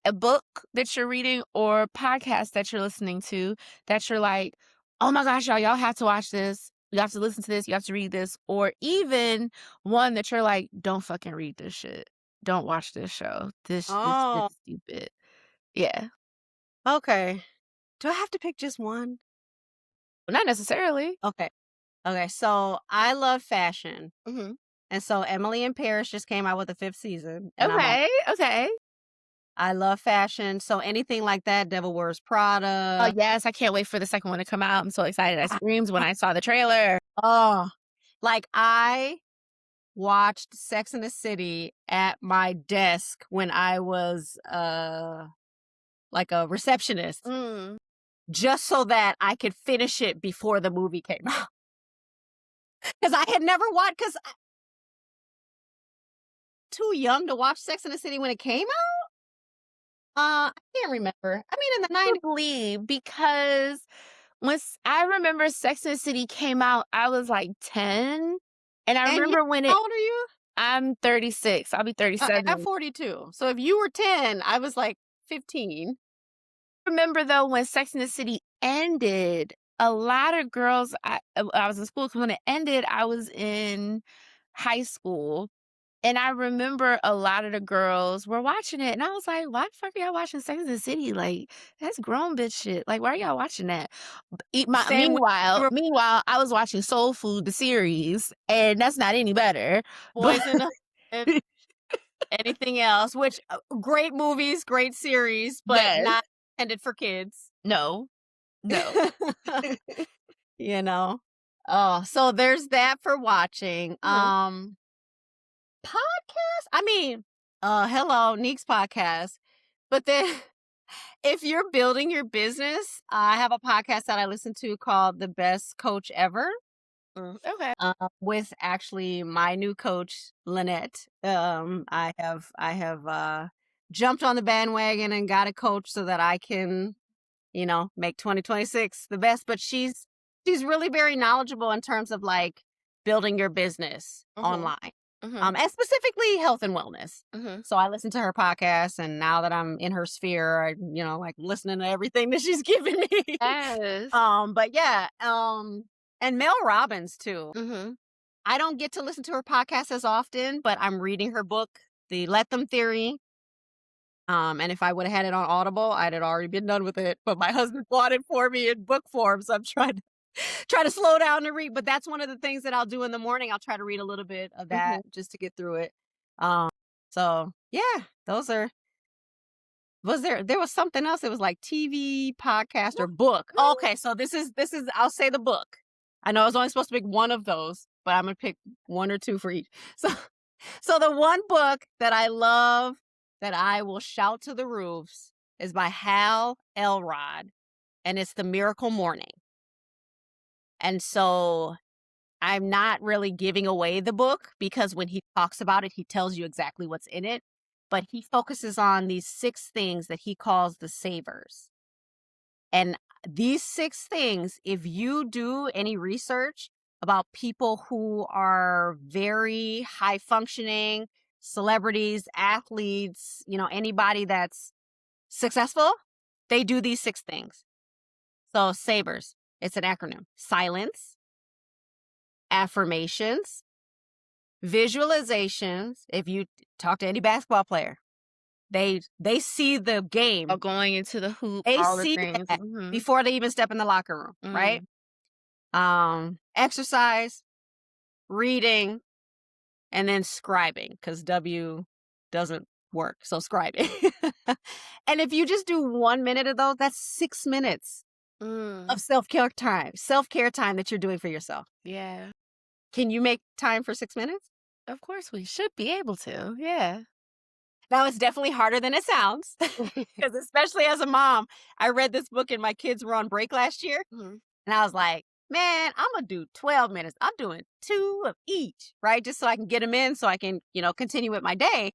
a book that you're reading, or podcast that you're listening to that you're like, oh my gosh, y'all have to watch this. You have to listen to this. You have to read this. Or even one that you're like, don't fucking read this shit. Don't watch this show. This Oh, shit's stupid. Yeah. okay. Do I have to pick just one? Well, not necessarily. Okay. Okay. So I love fashion. Hmm. And so Emily in Paris just came out with the 5th season. And Okay. Okay. I love fashion. So anything like that, Devil Wears Oh, Prada. yes. I can't wait for the second one to come out. I'm so excited. I I- screamed when I saw the trailer. Oh, like I watched Sex in the City at my desk when I was like a receptionist, Mm. just so that I could finish it before the movie came out. Because I had never watched, because too young to watch Sex in the City when it came out. I can't remember. I mean, in the 90s. Probably because I remember Sex and the City came out, I was like 10. And I And you, remember when how old are you? I'm 36. I'll be I'm 37. 42. So if you were 10, I was like 15. Remember though when Sex and the City ended, a lot of girls I was in school, because when it ended, I was in high school. And I remember a lot of the girls were watching it, and I was like, "Why the fuck are y'all watching Sex and the City? Like, that's grown bitch shit. Like, why are y'all watching that?" Same with Meanwhile, I was watching Soul Food, the series, and that's not any better. But Boys in the Hood, anything else, which great movies, great series, but yes, not intended for kids. no, no. You know? Oh, so there's that for watching. Mhm, Podcast? I mean, hello, Nique's podcast. But then if you're building your business, I have a podcast that I listen to called The Best Coach Ever, okay. with actually my new coach, Lynette. I have jumped on the bandwagon and got a coach so that I can, make 2026 the best. But she's really very knowledgeable in terms of like building your business Mhm, online. mhm, And specifically health and wellness. mhm. So I listen to her podcast, and now that I'm in her sphere, I, like listening to everything that she's giving me. Yes. But yeah, and Mel Robbins too. Mhm. I don't get to listen to her podcast as often, but I'm reading her book, The Let Them Theory. And if I would have had it on Audible, I'd have already been done with it. But my husband bought it for me in book form, so I'm trying to slow down to read. But that's one of the things that I'll do in the morning. I'll try to read a little bit of that Mhm. just to get through it. Um, so yeah, those are. There was something else? It was like TV, podcast, or book. Okay, so this is I'll say the book. I know I was only supposed to pick one of those, but I'm gonna pick one or two for each. So the one book that I love that I will shout to the roofs is by Hal Elrod, and it's The Miracle Morning. And so I'm not really giving away the book, because when he talks about it, he tells you exactly what's in it. But he focuses on these 6 things that he calls the savers. And these 6 things, if you do any research about people who are very high functioning, celebrities, athletes, anybody that's successful, they do these 6 things. So savers, it's an acronym: silence, affirmations, visualizations. If you talk to any basketball player, they see the Or game. going into the hoop, They all the see things. that Mhm, before they even step in the locker room, right? mhm. Exercise, reading, and then scribing, because W doesn't work. So scribing. And if you just do 1 minute of those, that's 6 minutes Mm. of self-care time that you're doing for yourself. Yeah. Can you make time for 6 minutes? Of course, we should be able to. Yeah. Now it's definitely harder than it sounds, because especially as a mom, I read this book and my kids were on break last year, Mhm. and I was like, "Man, Imma do 12 minutes. I'm doing 2 of each," right? Just so I can get them in so I can, continue with my day,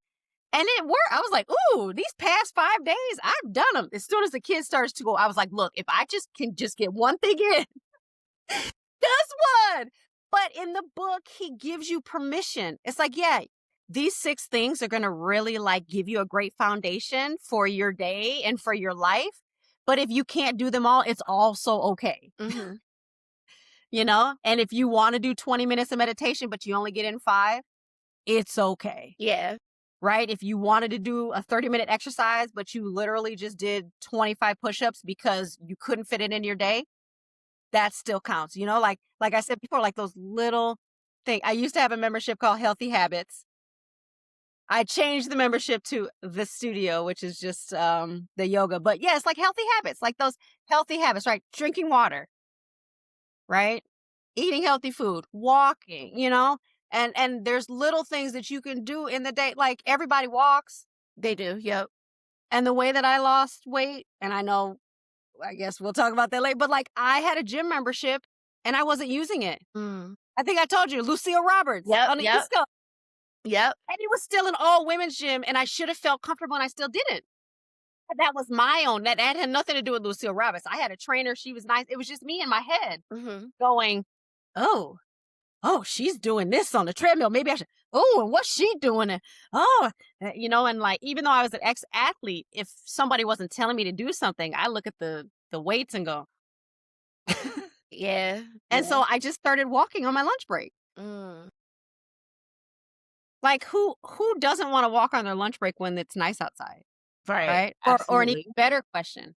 and it worked. I was like, "Ooh, these past 5 days, I've done them." As soon as the kids starts to go, I was like, "Look, if I just can just get one thing in, just one." But in the book, he gives you permission. It's like, yeah, these 6 things are gonna really, like, give you a great foundation for your day and for your life, but if you can't do them all, it's also okay, Mhm. And if you wanna do 20 minutes of meditation, but you only get in 5, it's okay, Yeah. right? If you wanted to do a 30-minute exercise, but you literally just did 25 push-ups because you couldn't fit it in your day, that still counts, like I said before, like those little thing. I used to have a membership called Healthy Habits. I changed the membership to the studio, which is just the yoga. But yeah, it's like healthy habits, like those healthy habits, right? Drinking water, right? Eating healthy food, walking, and there's little things that you can do in the day. Like everybody walks. They do. Yep. And the way that I lost weight, and I guess we'll talk about that later, but like I had a gym membership and I wasn't using it. Mm. I think I told you, Lucille Roberts Yep. on the Yep. East Coast. Yep. And it was still an all women's gym, and I should have felt comfortable, and I still didn't. But that was my own. That had nothing to do with Lucille Roberts. I had a trainer. She was nice. It was just me in my head Mhm. going, oh, she's doing this on the treadmill. Maybe I should. Oh, and what's she doing? And and like even though I was an ex athlete, if somebody wasn't telling me to do something, I look at the weights and go. Yeah. And Yeah. so I just started walking on my lunch break. Mm. Like who doesn't want to walk on their lunch break when it's nice outside, Right. right? Or an even Absolutely. better question,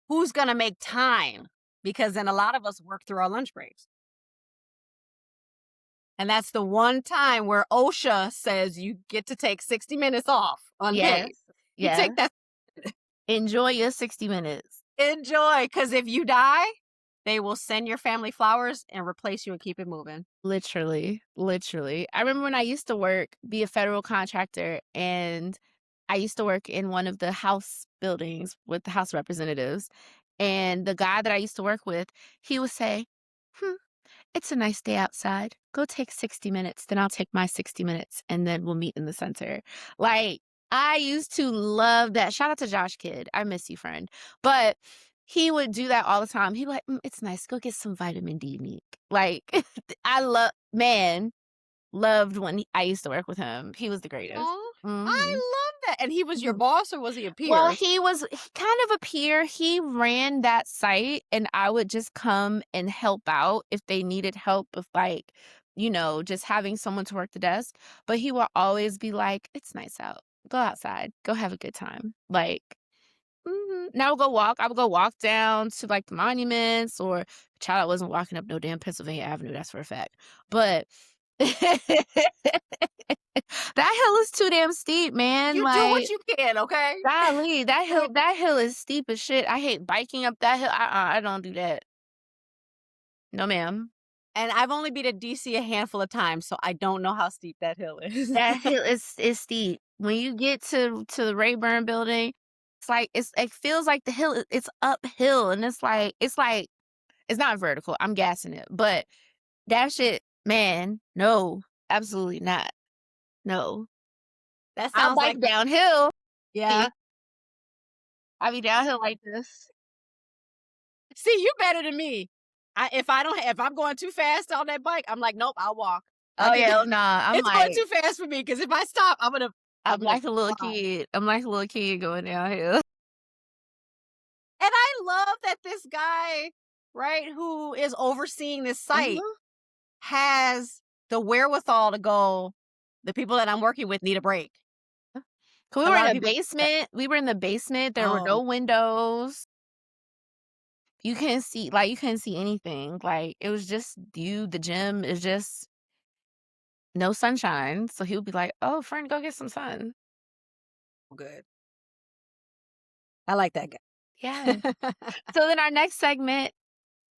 who's gonna make time? Because then a lot of us work through our lunch breaks. And that's the one time where OSHA says you get to take 60 minutes off Yes. unpaid. You Yes. take that, Enjoy your 60 minutes. enjoy, because if you die, they will send your family flowers and replace you and keep it moving. Literally, literally. I remember when I used to be a federal contractor, and I used to work in one of the House buildings with the House representatives. And the guy that I used to work with, he would say, "Hmm, it's a nice day outside. Go take 60 minutes, then I'll take my 60 minutes, and then we'll meet in the center." Like, I used to love that. Shout out to Josh Kidd. I miss you, friend. But he would do that all the time. He'd be like, it's nice. Go get some vitamin D, Nique. Like, loved when I used to work with him. He was the greatest. Oh, I Mhm. love that. And he was your Mhm. boss or was he a Well, peer? he kind of a peer. He ran that site, and I would just come and help out if they needed help with, like, just having someone to work the desk. But he will always be like, "It's nice out. Go outside. Go have a good time." Like, and I would go walk down to, like, the monuments, or child, I wasn't walking up no damn Pennsylvania Avenue, that's for a fact. But that hill is too damn steep, man. You do what Like, you can, okay? golly, that hill is steep as shit. I hate biking up that hill. I don't do that. No, ma'am. And I've only been to DC a handful of times, so I don't know how steep that hill is. That hill is steep. When you get to the Rayburn building, it feels like the hill it's uphill, and it's like it's not vertical. I'm gassing it, but that shit, man, no, absolutely not. No. That I'll sounds like bike downhill. yeah. See, I'll be downhill like this. See, you better than me. If I'm going too fast on that bike, I'm like, "Nope, I'll walk." I Oh, think yeah, nah, it's going too fast for me because if I stop, I'm I'm gonna like a little fly. kid. I'm like a little kid going downhill. And I love that this guy, right, who is overseeing this site Mhm. has the wherewithal to go, "The people that I'm working with need a break." 'Cause A we were lot in of a people basement. We were in the basement. There were oh, no windows. You couldn't see anything. Like, it was just you, the gym is just no sunshine. So he would be like, "Oh, friend, go get some sun." good. I like that guy. Yeah. So then our next segment,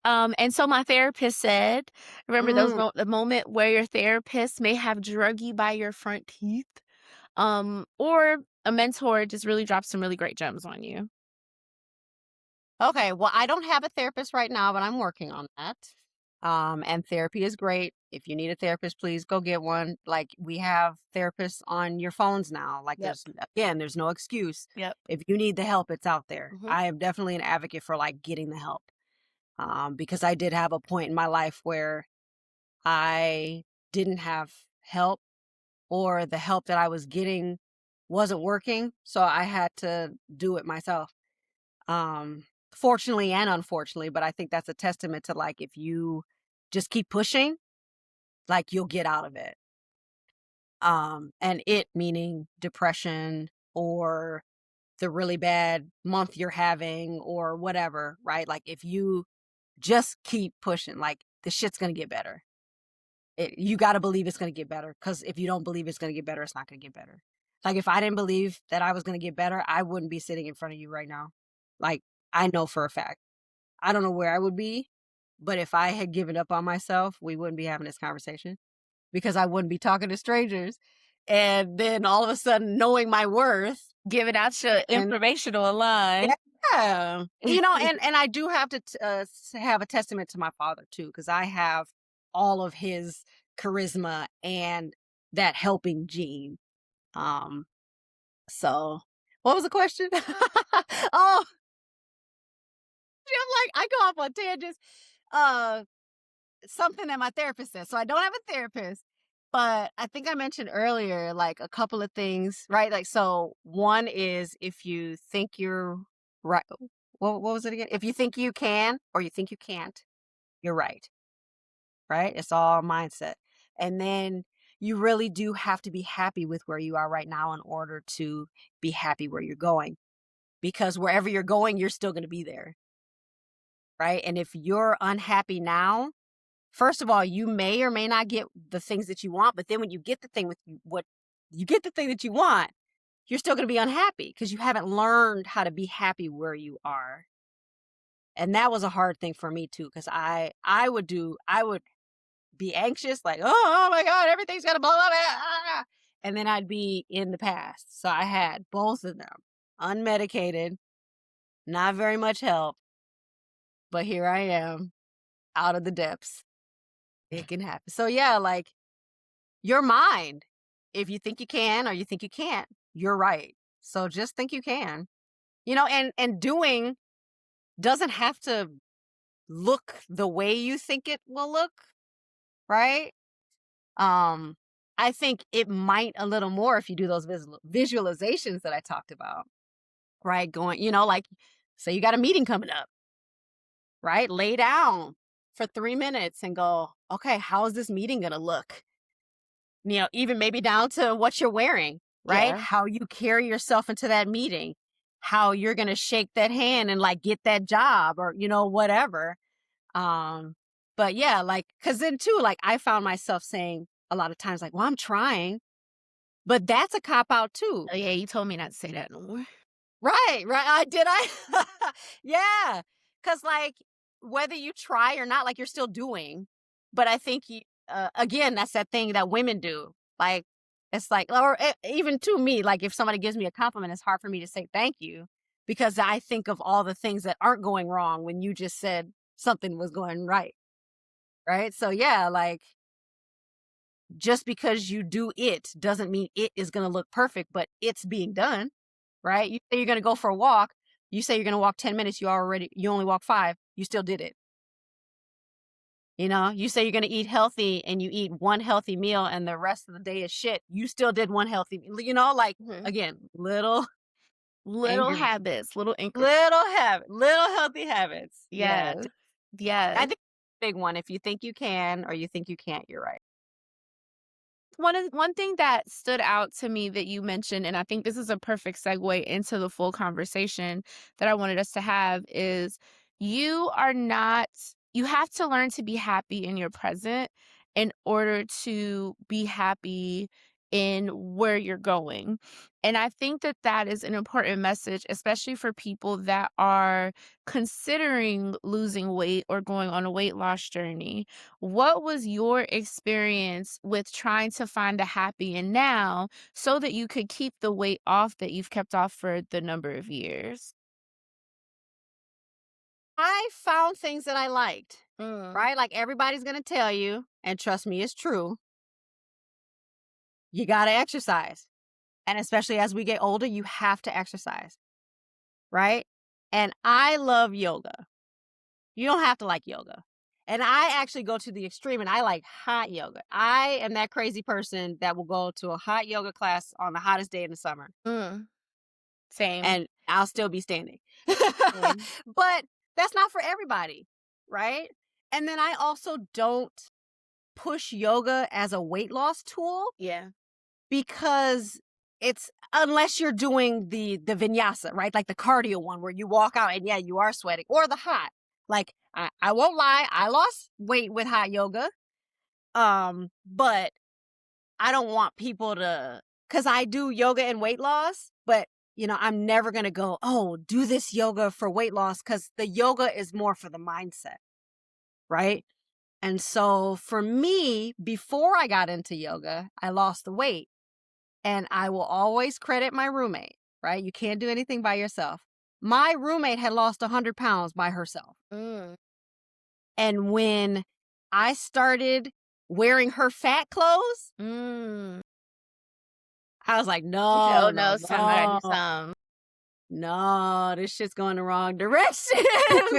and so my therapist said, remember Mm, the moment where your therapist may have drug you by your front teeth, or a mentor just really dropped some really great gems on you. okay, well, I don't have a therapist right now, but I'm working on that. And therapy is great. If you need a therapist, please go get one. Like we have therapists on your phones now. Like Yep. there's no excuse. Yep. If you need the help, it's out there. Mhm. I am definitely an advocate for like getting the help. Because I did have a point in my life where I didn't have help or the help that I was getting wasn't working. So I had to do it myself. Fortunately and unfortunately, but I think that's a testament to like if you just keep pushing, like you'll get out of it. And it meaning depression or the really bad month you're having or whatever, right? Like if you just keep pushing, like the shit's gonna get better. You got to believe it's gonna get better because if you don't believe it's gonna get better, it's not gonna get better. Like if I didn't believe that I was gonna get better, I wouldn't be sitting in front of you right now. Like I know for a fact. I don't know where I would be, but if I had given up on myself, we wouldn't be having this conversation because I wouldn't be talking to strangers. And then all of a sudden knowing my worth Giving out your and information online. yeah, and I do have to have a testament to my father too because I have all of his charisma and that helping gene. Um, so what was the question? Oh, I'm like I go off on tangents. Uh, Something that my therapist says. So I don't have a therapist, but I think I mentioned earlier, like a couple of things, right? Like, so one is if you think you're right. What was it again? If you think you can or you think you can't, you're right, right? It's all mindset. And then you really do have to be happy with where you are right now in order to be happy where you're going. Because wherever you're going, you're still going to be there, right? And if you're unhappy now, first of all, you may or may not get the things that you want, but then when you get the thing with you, what you get the thing that you want, you're still going to be unhappy because you haven't learned how to be happy where you are. And that was a hard thing for me too because I would be anxious like, oh my god, everything's going to blow up. And then I'd be in the past. So I had both of them unmedicated, not very much help, but here I am out of the depths. It can happen. So yeah, like your mind. If you think you can or you think you can't, you're right. So just think you can. And doing doesn't have to look the way you think it will look, right? Um I think it might a little more if you do those visualizations that I talked about, right? Going, like say you got a meeting coming up, right? Lay down for 3 minutes and go, "Okay, how is this meeting going to look?" Even maybe down to what you're wearing, right? Yeah. How you carry yourself into that meeting, how you're going to shake that hand and like get that job or, whatever. Um, but yeah, like, cause then too, like I found myself saying a lot of times, like, well, I'm trying, but that's a cop out too. Oh, yeah, you told me not to say that no more. Right, right. I yeah. Cause like whether you try or not, like you're still doing. But I think again, that's that thing that women do. Like it's like, or even to me, like if somebody gives me a compliment, it's hard for me to say thank you because I think of all the things that aren't going wrong when you just said something was going right. Right. So yeah, like just because you do it doesn't mean it is going to look perfect, but it's being done. Right? You say you're gonna go for a walk, you say you're gonna walk 10 minutes, you only walk 5, you still did it. You say you're gonna eat healthy and you eat one healthy meal and the rest of the day is shit, you still did one healthy meal, like, Mhm. again, little Little increment, habits, little increments. little healthy habits. Yeah, Yes. Yes. I think big one, if you think you can or you think you can't, you're right. One thing that stood out to me that you mentioned, and I think this is a perfect segue into the full conversation that I wanted us to have, is you are not you have to learn to be happy in your present in order to be happy in where you're going. And I think that that is an important message, especially for people that are considering losing weight or going on a weight loss journey. What was your experience with trying to find a happy and now so that you could keep the weight off that you've kept off for the number of years? I found things that I liked, Mm, right? Like everybody's going to tell you, and trust me, it's true. You got to exercise. And especially as we get older, you have to exercise, right? And I love yoga. You don't have to like yoga. And I actually go to the extreme and I like hot yoga. I am that crazy person that will go to a hot yoga class on the hottest day in the summer mm, same. and I'll still be standing. Same. But that's not for everybody, right? And then I also don't push yoga as a weight loss tool Yeah. because it's unless you're doing the vinyasa, right? Like the cardio one where you walk out and yeah, you are sweating, or the hot. Like I won't lie, I lost weight with hot yoga. But I don't want people to, cuz I do yoga and weight loss, but I'm never going to go, "Oh, do this yoga for weight loss," cuz the yoga is more for the mindset, right? And so for me, before I got into yoga, I lost the weight. And I will always credit my roommate, right? You can't do anything by yourself. My roommate had lost 100 pounds by herself. Mm, And when I started wearing her fat clothes, mm. I was like, You said, no, "Oh, no, no, it's time I gotta do no, some." no, this shit's going the wrong direction.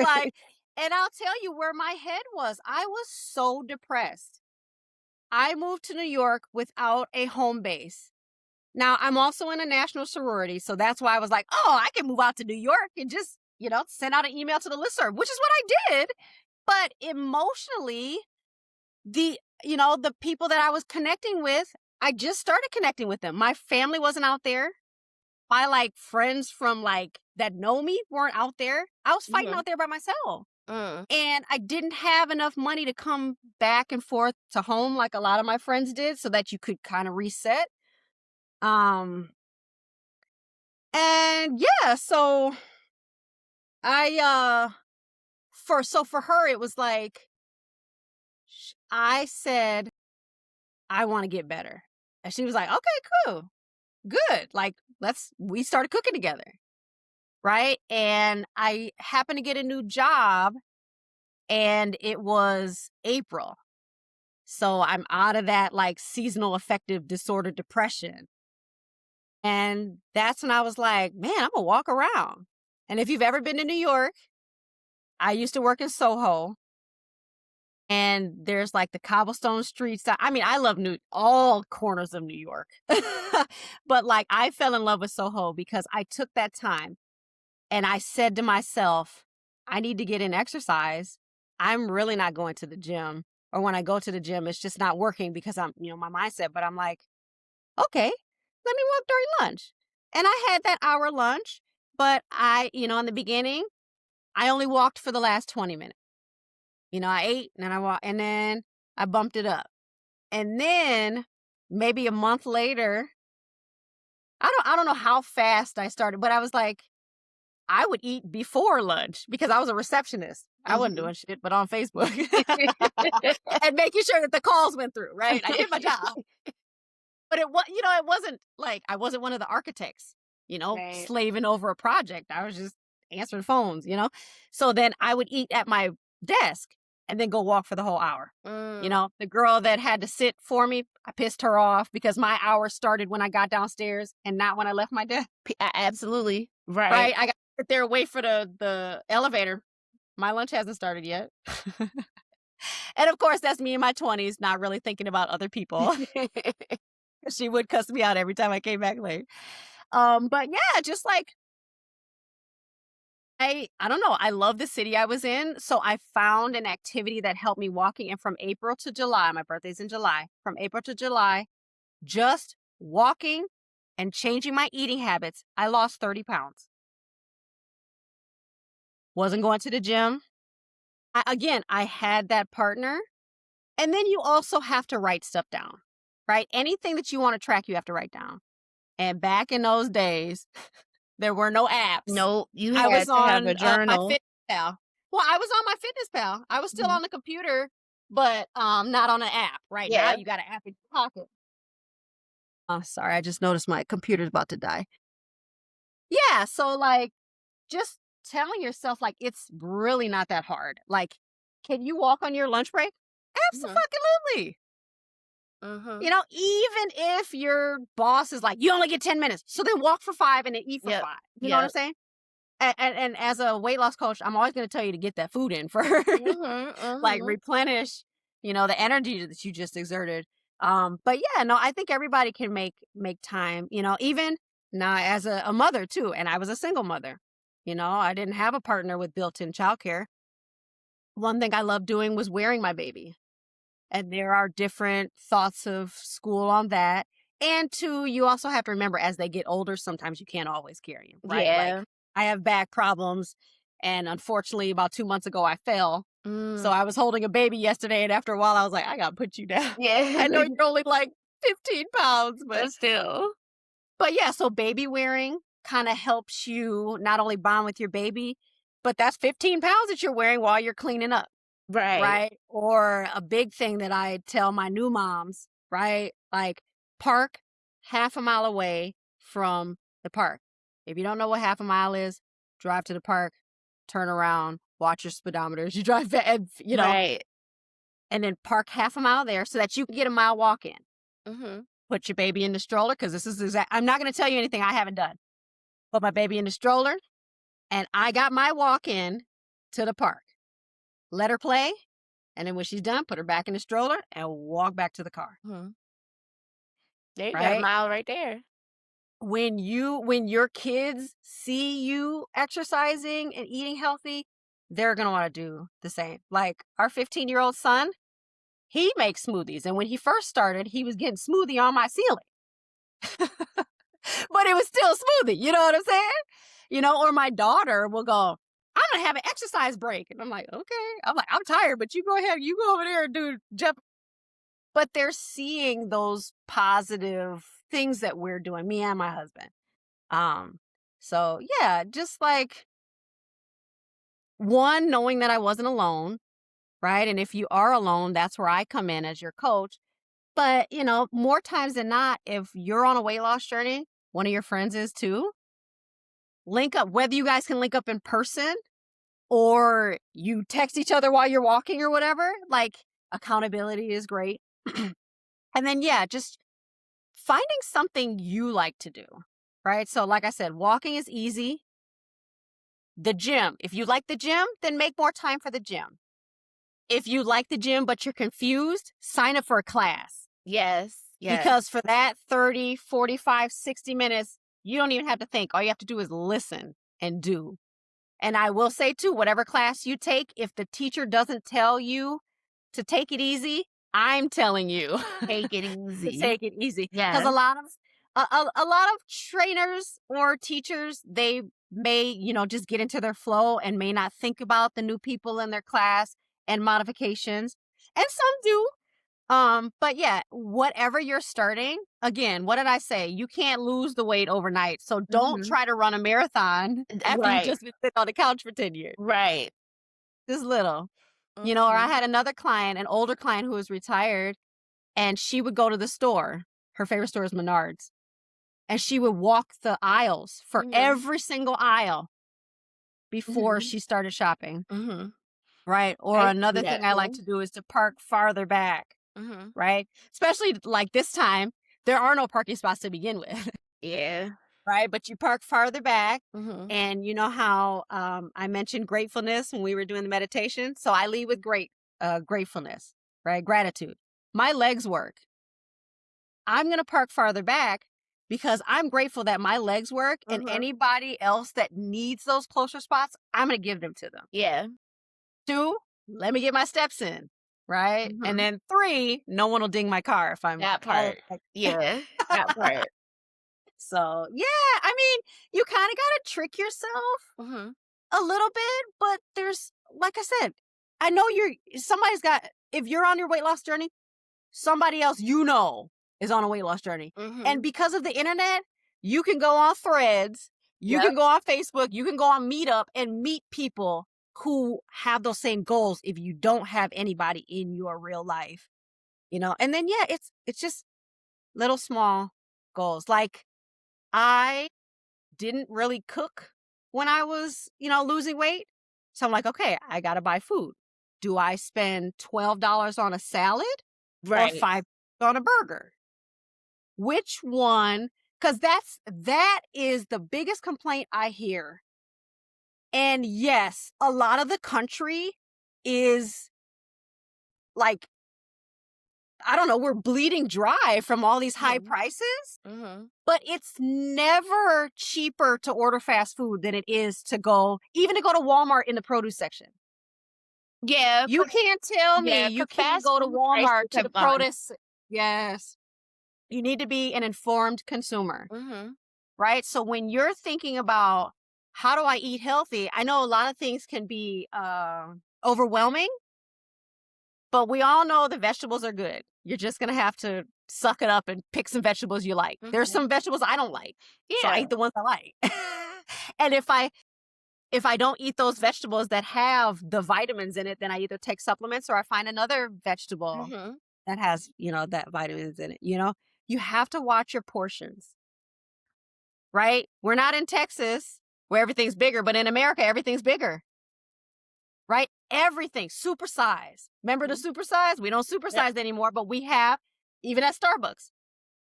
Like, and I'll tell you where my head was. I was so depressed. I moved to New York without a home base. Now, I'm also in a national sorority, so that's why I was like, "Oh, I can move out to New York and just, send out an email to the listserv," which is what I did. But emotionally, the people that I was connecting with, I just started connecting with them. My family wasn't out there. My like friends from like that know me weren't out there. I was fighting Mhm, out there by myself. mm. And I didn't have enough money to come back and forth to home like a lot of my friends did so that you could kind of reset. Um And yeah, so I for her it was like I said I want to get better. And she was like, "Okay, cool. Good. Like we started cooking together." Right? And I happened to get a new job and it was April. So I'm out of that like seasonal affective disorder depression. And that's when I was like, "Man, I'm going to walk around." And if you've ever been to New York, I used to work in Soho. And there's like the cobblestone streets. I mean, I love all corners of New York. But like I fell in love with Soho because I took that time and I said to myself, I need to get in exercise. I'm really not going to the gym. Or when I go to the gym, it's just not working because my mindset. But I'm like, okay, let me walk during lunch. And I had that hour lunch, but in the beginning, I only walked for the last 20 minutes. I ate and then I walked and then I bumped it up. And then maybe a month later, I don't know how fast I started, but I was like, I would eat before lunch because I was a receptionist. I wasn't Mhm. doing shit, but on Facebook and making sure that the calls went through, right? I did my job. But it wasn't like I wasn't one of the architects, Right. slaving over a project. I was just answering phones. So then I would eat at my desk and then go walk for the whole hour. Mm. The girl that had to sit for me, I pissed her off because my hour started when I got downstairs and not when I left my desk. Absolutely. Right. Right? I got to sit there and wait for the elevator. My lunch hasn't started yet. And of course, that's me in my 20s, not really thinking about other people. She would cuss me out every time I came back late. But yeah, just like I don't know, I love the city I was in, so I found an activity that helped me walking, and from April to July, my birthday's in July. From April to July, just walking and changing my eating habits, I lost 30 pounds. Wasn't going to the gym. Again, I had that partner, and then you also have to write stuff down. right? Anything that you want to track, you have to write down. And back in those days, there were no apps. No, you I was had to have on a my journal. FitnessPal. Well, I was on my FitnessPal. I was still Mhm. on the computer, but not on an app. Right now, Yeah. you got an app in your pocket. Sorry, I just noticed my computer's about to die. Yeah, so like just telling yourself like it's really not that hard. Like, can you walk on your lunch break? Mhm. Absolutely. Mhm. Even if your boss is like, you only get 10 minutes, so then walk for 5 and then eat for Yep. 5. You know what I'm Yep. saying? And as a weight loss coach, I'm always going to tell you to get that food in first, Mhm. like Mhm. replenish, the energy that you just exerted. But yeah, no, I think everybody can make time. Even now as a mother too, and I was a single mother. I didn't have a partner with built-in childcare. One thing I loved doing was wearing my baby. And there are different thoughts of school on that. And two, you also have to remember as they get older, sometimes you can't always carry them, right? Like Yeah. I have back problems. And unfortunately, about 2 months ago, I fell. So Mm. I was holding a baby yesterday. And after a while, I was like, I got to put you down. Yeah. I know you're only like 15 pounds, but But still. yeah, so baby wearing kind of helps you not only bond with your baby, but that's 15 pounds that you're wearing while you're cleaning up. Right. Right? Or a big thing that I tell my new moms, right? Like park half a mile away from the park. If you don't know what half a mile is, drive to the park, turn around, watch your speedometers. You drive, Right. and then park half a mile there so that you can get a mile walk in. Mhm. Put your baby in the stroller because this is I'm not going to tell you anything I haven't done. Put my baby in the stroller and I got my walk in to the park. Let her play. And then when she's done, put her back in the stroller and walk back to the car, Mhm. There you got a right? mile right there. When your kids see you exercising and eating healthy, they're going to want to do the same. Like our 15-year-old son, he makes smoothies. And when he first started, he was getting smoothie on my ceiling. But it was still smoothie, you know what I'm saying? Or my daughter will go, I'm going to have an exercise break. And I'm like, okay. I'm like, I'm tired, but you go ahead, you go over there and do jump. But they're seeing those positive things that we're doing, me and my husband. Um, so yeah, just like one, knowing that I wasn't alone, right? And if you are alone, that's where I come in as your coach. But, more times than not, if you're on a weight loss journey, one of your friends is too, link up, whether you guys can link up in person or you text each other while you're walking or whatever, like accountability is great. And then, yeah, just finding something you like to do, right? So, like I said, walking is easy. The gym, if you like the gym, then make more time for the gym. If you like the gym but you're confused, sign up for a class Yes. Yes. because for that 30, 45, 60 minutes, you don't even have to think. All you have to do is listen and do. And I will say too, whatever class you take, if the teacher doesn't tell you to take it easy, I'm telling you Take it to easy. take it easy. Because Yes. a lot of trainers or teachers, they may, just get into their flow and may not think about the new people in their class and modifications. And some do. But yeah, whatever you're starting, again, what did I say? You can't lose the weight overnight. So don't Mhm. try to run a marathon after you've Right. just been sitting on the couch for 10 years. Right. Just little. Or I Mhm. had another client, an older client who was retired, and she would go to the store. Her favorite store is Menards. And she would walk the aisles for Mhm. every single aisle before Mhm. she started shopping. Mhm. Right. I Or used to do another that thing I like too. to do is to park farther back. Mhm. Right. Especially like this time, there are no parking spots to begin with. Yeah. Right. But you park farther back. Mhm. And you know how I mentioned gratefulness when we were doing the meditation. So I lead with gratefulness, right? Gratitude. My legs work. I'm going to park farther back because I'm grateful that my legs work, and Mhm. anybody else that needs those closer spots, I'm going to give them to them. Yeah. 2, let me get my steps in, right? And Mhm. then 3, no one will ding my car if I'm That hella part. like Yeah. That part. so, yeah, I mean, you kind of got to trick yourself Mhm. a little bit, but there's like I said, I know somebody's got if you're on your weight loss journey, somebody else is on a weight loss journey. And Mhm. because of the internet, you can go on Threads, you Yep. can go on Facebook, you can go on Meetup and meet people who have those same goals if you don't have anybody in your real life, you know? And then, yeah, it's just little small goals. Like, I didn't really cook when I was, losing weight. So I'm like, okay, I got to buy food. Do I spend $12 on a salad or Right. 5 on a burger? Which one? Because that is the biggest complaint I hear. And yes, a lot of the country is like, I don't know, we're bleeding dry from all these high Mhm. prices, Mhm. but it's never cheaper to order fast food than it is to go, even to go to Walmart in the produce section. Yeah, You can't tell me yeah, you 'cause can't fast go to food prices Walmart to have the gone. produce. Yes. You need to be an informed consumer, Mhm. right? So when you're thinking about how do I eat healthy, I know a lot of things can be overwhelming, but we all know the vegetables are good. You're just gonna have to suck it up and pick some vegetables you like. There's Mhm. some vegetables I don't like, so I Yeah. eat the ones I like. And if I don't eat those vegetables that have the vitamins in it, then I either take supplements or I find another vegetable Mhm. that has, that vitamins in it, You have to watch your portions, right? We're not in Texas where everything's bigger, but in America, everything's bigger, right? Everything supersize. Remember the Mhm. supersize? We don't Yep. supersize anymore, but we have, even at Starbucks,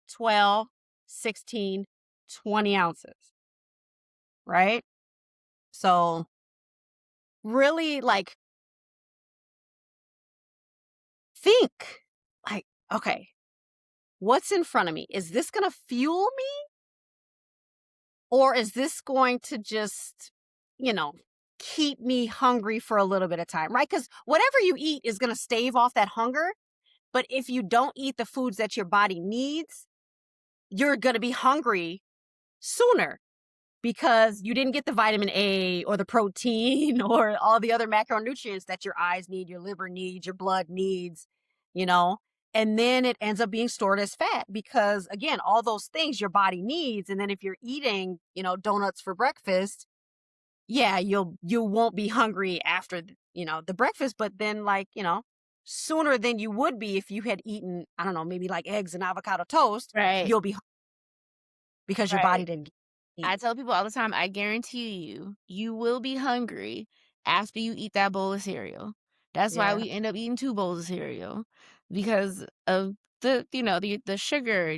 12, 16, 20 ounces, right? So really, like, think like, okay, what's in front of me? Is this going to fuel me, or is this going to just, you know, keep me hungry for a little bit of time, right? Because whatever you eat is going to stave off that hunger. But if you don't eat the foods that your body needs, you're going to be hungry sooner because you didn't get the vitamin A or the protein or all the other macronutrients that your eyes need, your liver needs, your blood needs, you know? And then it ends up being stored as fat because, again, all those things your body needs. And then if you're eating, donuts for breakfast, yeah, you won't be hungry after, the breakfast, but then, like, sooner than you would be if you had eaten, I don't know, maybe like eggs and avocado toast, Right. you'll be because your body Right. didn't eat. I tell people all the time, I guarantee you, you will be hungry after you eat that bowl of cereal. That's why Yeah. we end up eating 2 bowls of cereal because of the sugar,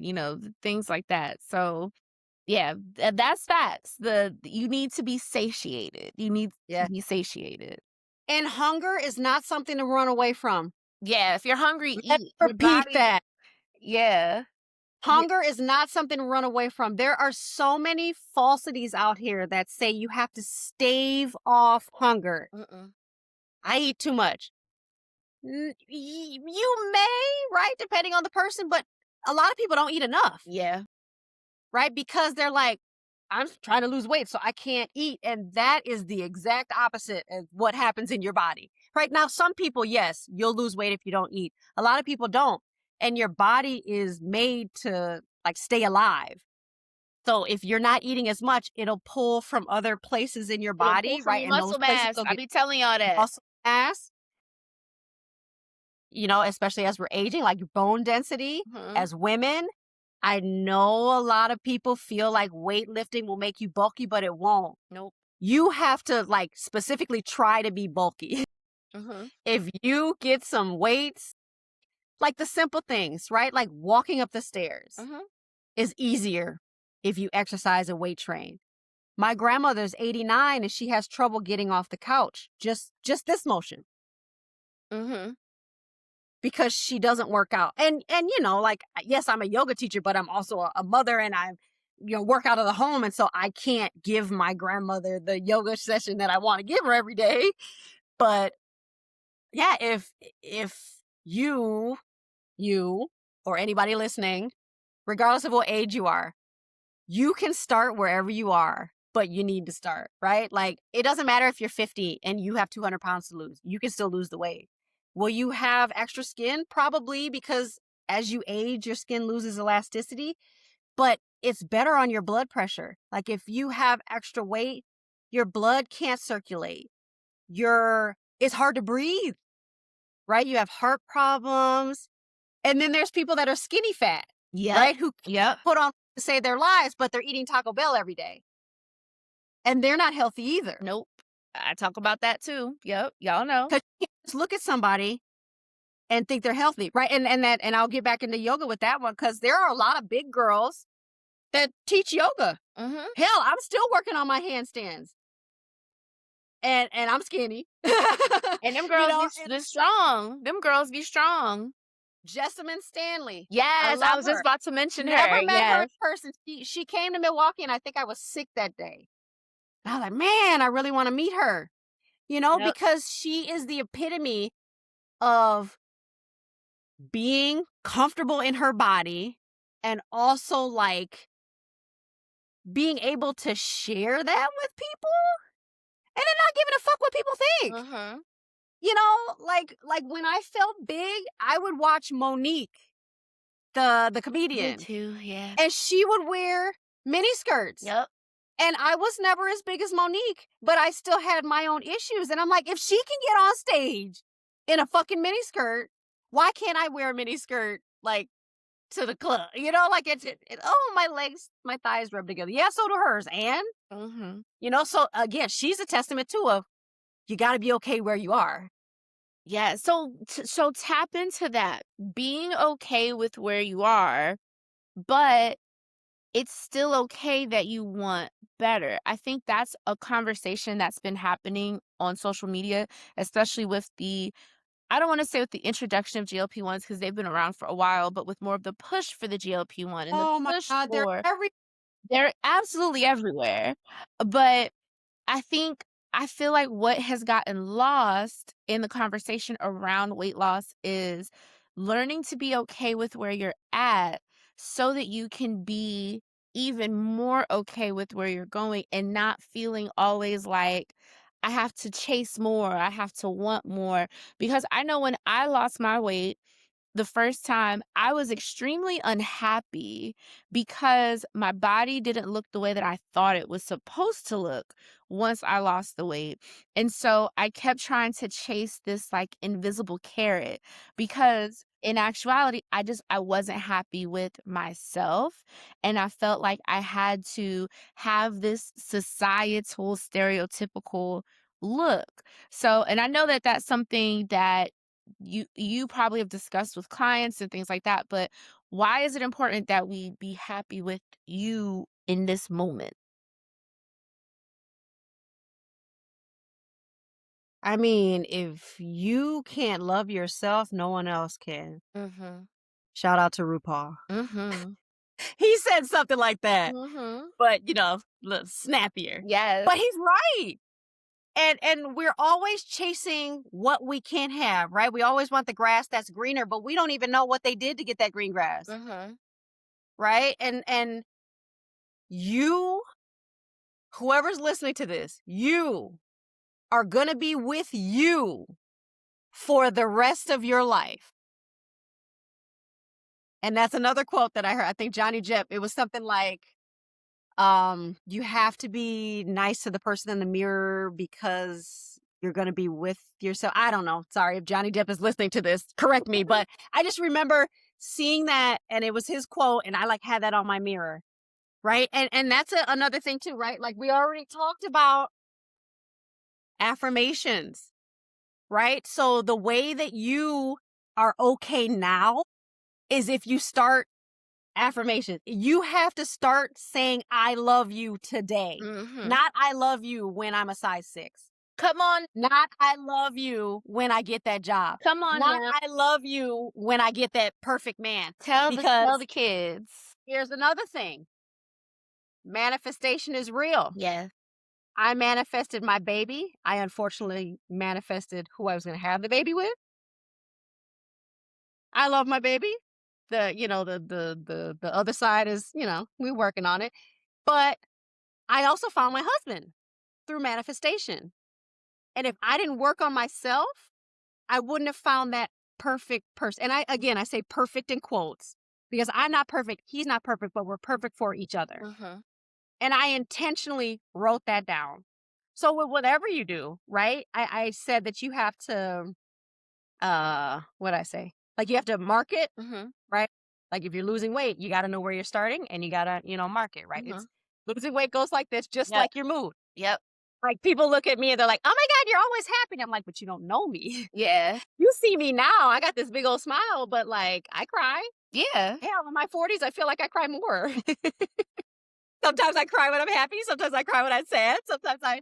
things like that. So, yeah, that's facts. You need to be satiated. You need to Yeah. be satiated. And hunger is not something to run away from. Yeah, if you're hungry, Let's eat. Your repeat body. that. Yeah. Yeah. Hunger is not something to run away from. There are so many falsities out here that say you have to stave off hunger. Mm-mm. I eat too much. You may, right? Depending on the person, but a lot of people don't eat enough, Yeah. right? Because they're like, I'm trying to lose weight, so I can't eat. And that is the exact opposite of what happens in your body. Right now, some people, yes, you'll lose weight if you don't eat. A lot of people don't. And your body is made to, like, stay alive. So if you're not eating as much, it'll pull from other places in your It'll pull body, from right? your And those muscle places mass. will I get be telling y'all that. muscle mass, especially as we're aging, like bone density Mhm. as women. I know a lot of people feel like weightlifting will make you bulky, but it won't. Nope. You have to, like, specifically try to be bulky. Mhm. If you get some weights, like the simple things, right? Like walking up the stairs Mhm. is easier if you exercise and weight train. My grandmother's 89 and she has trouble getting off the couch. Just this motion Mhm. because she doesn't work out. And like, yes, I'm a yoga teacher, but I'm also a mother, and I work out of the home, and so I can't give my grandmother the yoga session that I want to give her every day. But yeah, if you or anybody listening, regardless of what age you are, you can start wherever you are, but you need to start, right? Like, it doesn't matter if you're 50 and you have 200 pounds to lose. You can still lose the weight. Will you have extra skin? Probably, because as you age, your skin loses elasticity, but it's better on your blood pressure. Like if you have extra weight, your blood can't circulate. It's hard to breathe, right? You have heart problems. And then there's people that are skinny fat, Yep. right? Who Yep. put on to save their lives, but they're eating Taco Bell every day. And they're not healthy either. Nope. I talk about that too. Yep. Y'all know. Because you can't just look at somebody and think they're healthy, right? And I'll get back into yoga with that one because there are a lot of big girls that teach yoga. Mm-hmm. Hell, I'm still working on my handstands. And I'm skinny. And them You girls know, be strong. Them girls be strong. Jessamine Stanley. I Yes, I love was just her. about to mention Never her. met her in Yes. person. She came to Milwaukee and I think I was sick that day. And I was like, man, I really want to meet her. Yep. Because she is the epitome of being comfortable in her body and also like being able to share that with people and then not giving a fuck what people think. Mm-hmm. Like when I felt big, I would watch Monique, the Me comedian, too. Yeah. and she would wear mini skirts. Yep. And I was never as big as Monique, but I still had my own issues. And I'm like, if she can get on stage in a fucking mini skirt, why can't I wear a mini skirt like to the club? Like oh, my legs, my thighs rub together. Yeah, so do hers. And Mm-hmm. so again, she's a testament too of you got to be okay where you are. Yeah. So tap into that. Being okay with where you are, but it's still okay that you want better. I think that's a conversation that's been happening on social media, especially with I don't want to say with the introduction of GLP-1s because they've been around for a while, but with more of the push for the GLP-1 and the Oh my push God, they're for, every. they're absolutely everywhere. But I think I feel like what has gotten lost in the conversation around weight loss is learning to be okay with where you're at so that you can be even more okay with where you're going and not feeling always like I have to chase more, I have to want more. Because I know when I lost my weight, the first time, I was extremely unhappy because my body didn't look the way that I thought it was supposed to look once I lost the weight. And so I kept trying to chase this like invisible carrot because in actuality, I wasn't happy with myself. And I felt like I had to have this societal stereotypical look. So, and I know that that's something that you probably have discussed with clients and things like that, but why is it important that we be happy with you in this moment? I mean, if you can't love yourself, no one else can. Mhm. Shout out to RuPaul. Mhm. He said something like that, Mhm. but a little snappier. Yes. But he's right. And we're always chasing what we can't have, right? We always want the grass that's greener, but we don't even know what they did to get that green grass, Mhm. right? And you, whoever's listening to this, you are going to be with you for the rest of your life. And that's another quote that I heard. I think Johnny Depp, it was something like, you have to be nice to the person in the mirror because you're going to be with yourself. I don't know. Sorry if Johnny Depp is listening to this, correct me. But I just remember seeing that and it was his quote and I like had that on my mirror. Right. And that's another thing too, right? Like we already talked about affirmations, right? So the way that you are okay now is if you start affirmations. You have to start saying, I love you today. Mhm. Not I love you when I'm a size 6. Come on. Not I love you when I get that job. Come on Not now. I love you when I get that perfect man. Tell Because the kids. here's another thing. Manifestation is real. Yes. I manifested my baby. I unfortunately manifested who I was going to have the baby with. I love my baby. The other side is, we're working on it. But I also found my husband through manifestation. And if I didn't work on myself, I wouldn't have found that perfect person. And I say perfect in quotes because I'm not perfect. He's not perfect, but we're perfect for each other. Mhm. And I intentionally wrote that down. So with whatever you do, right? I said that you have to, what I say? Like you have to mark it, Mhm. right? Like if you're losing weight, you got to know where you're starting and you got to, mark it, right? It's Mhm. losing weight goes like this, just Yep. like your mood. Yep. Like people look at me and they're like, "Oh my God, you're always happy." And I'm like, "But you don't know me. Yeah. You see me now. I got this big old smile, but like I cry. Yeah. Hell, in my 40s, I feel like I cry more. Sometimes I cry when I'm happy. Sometimes I cry when I'm sad. Sometimes I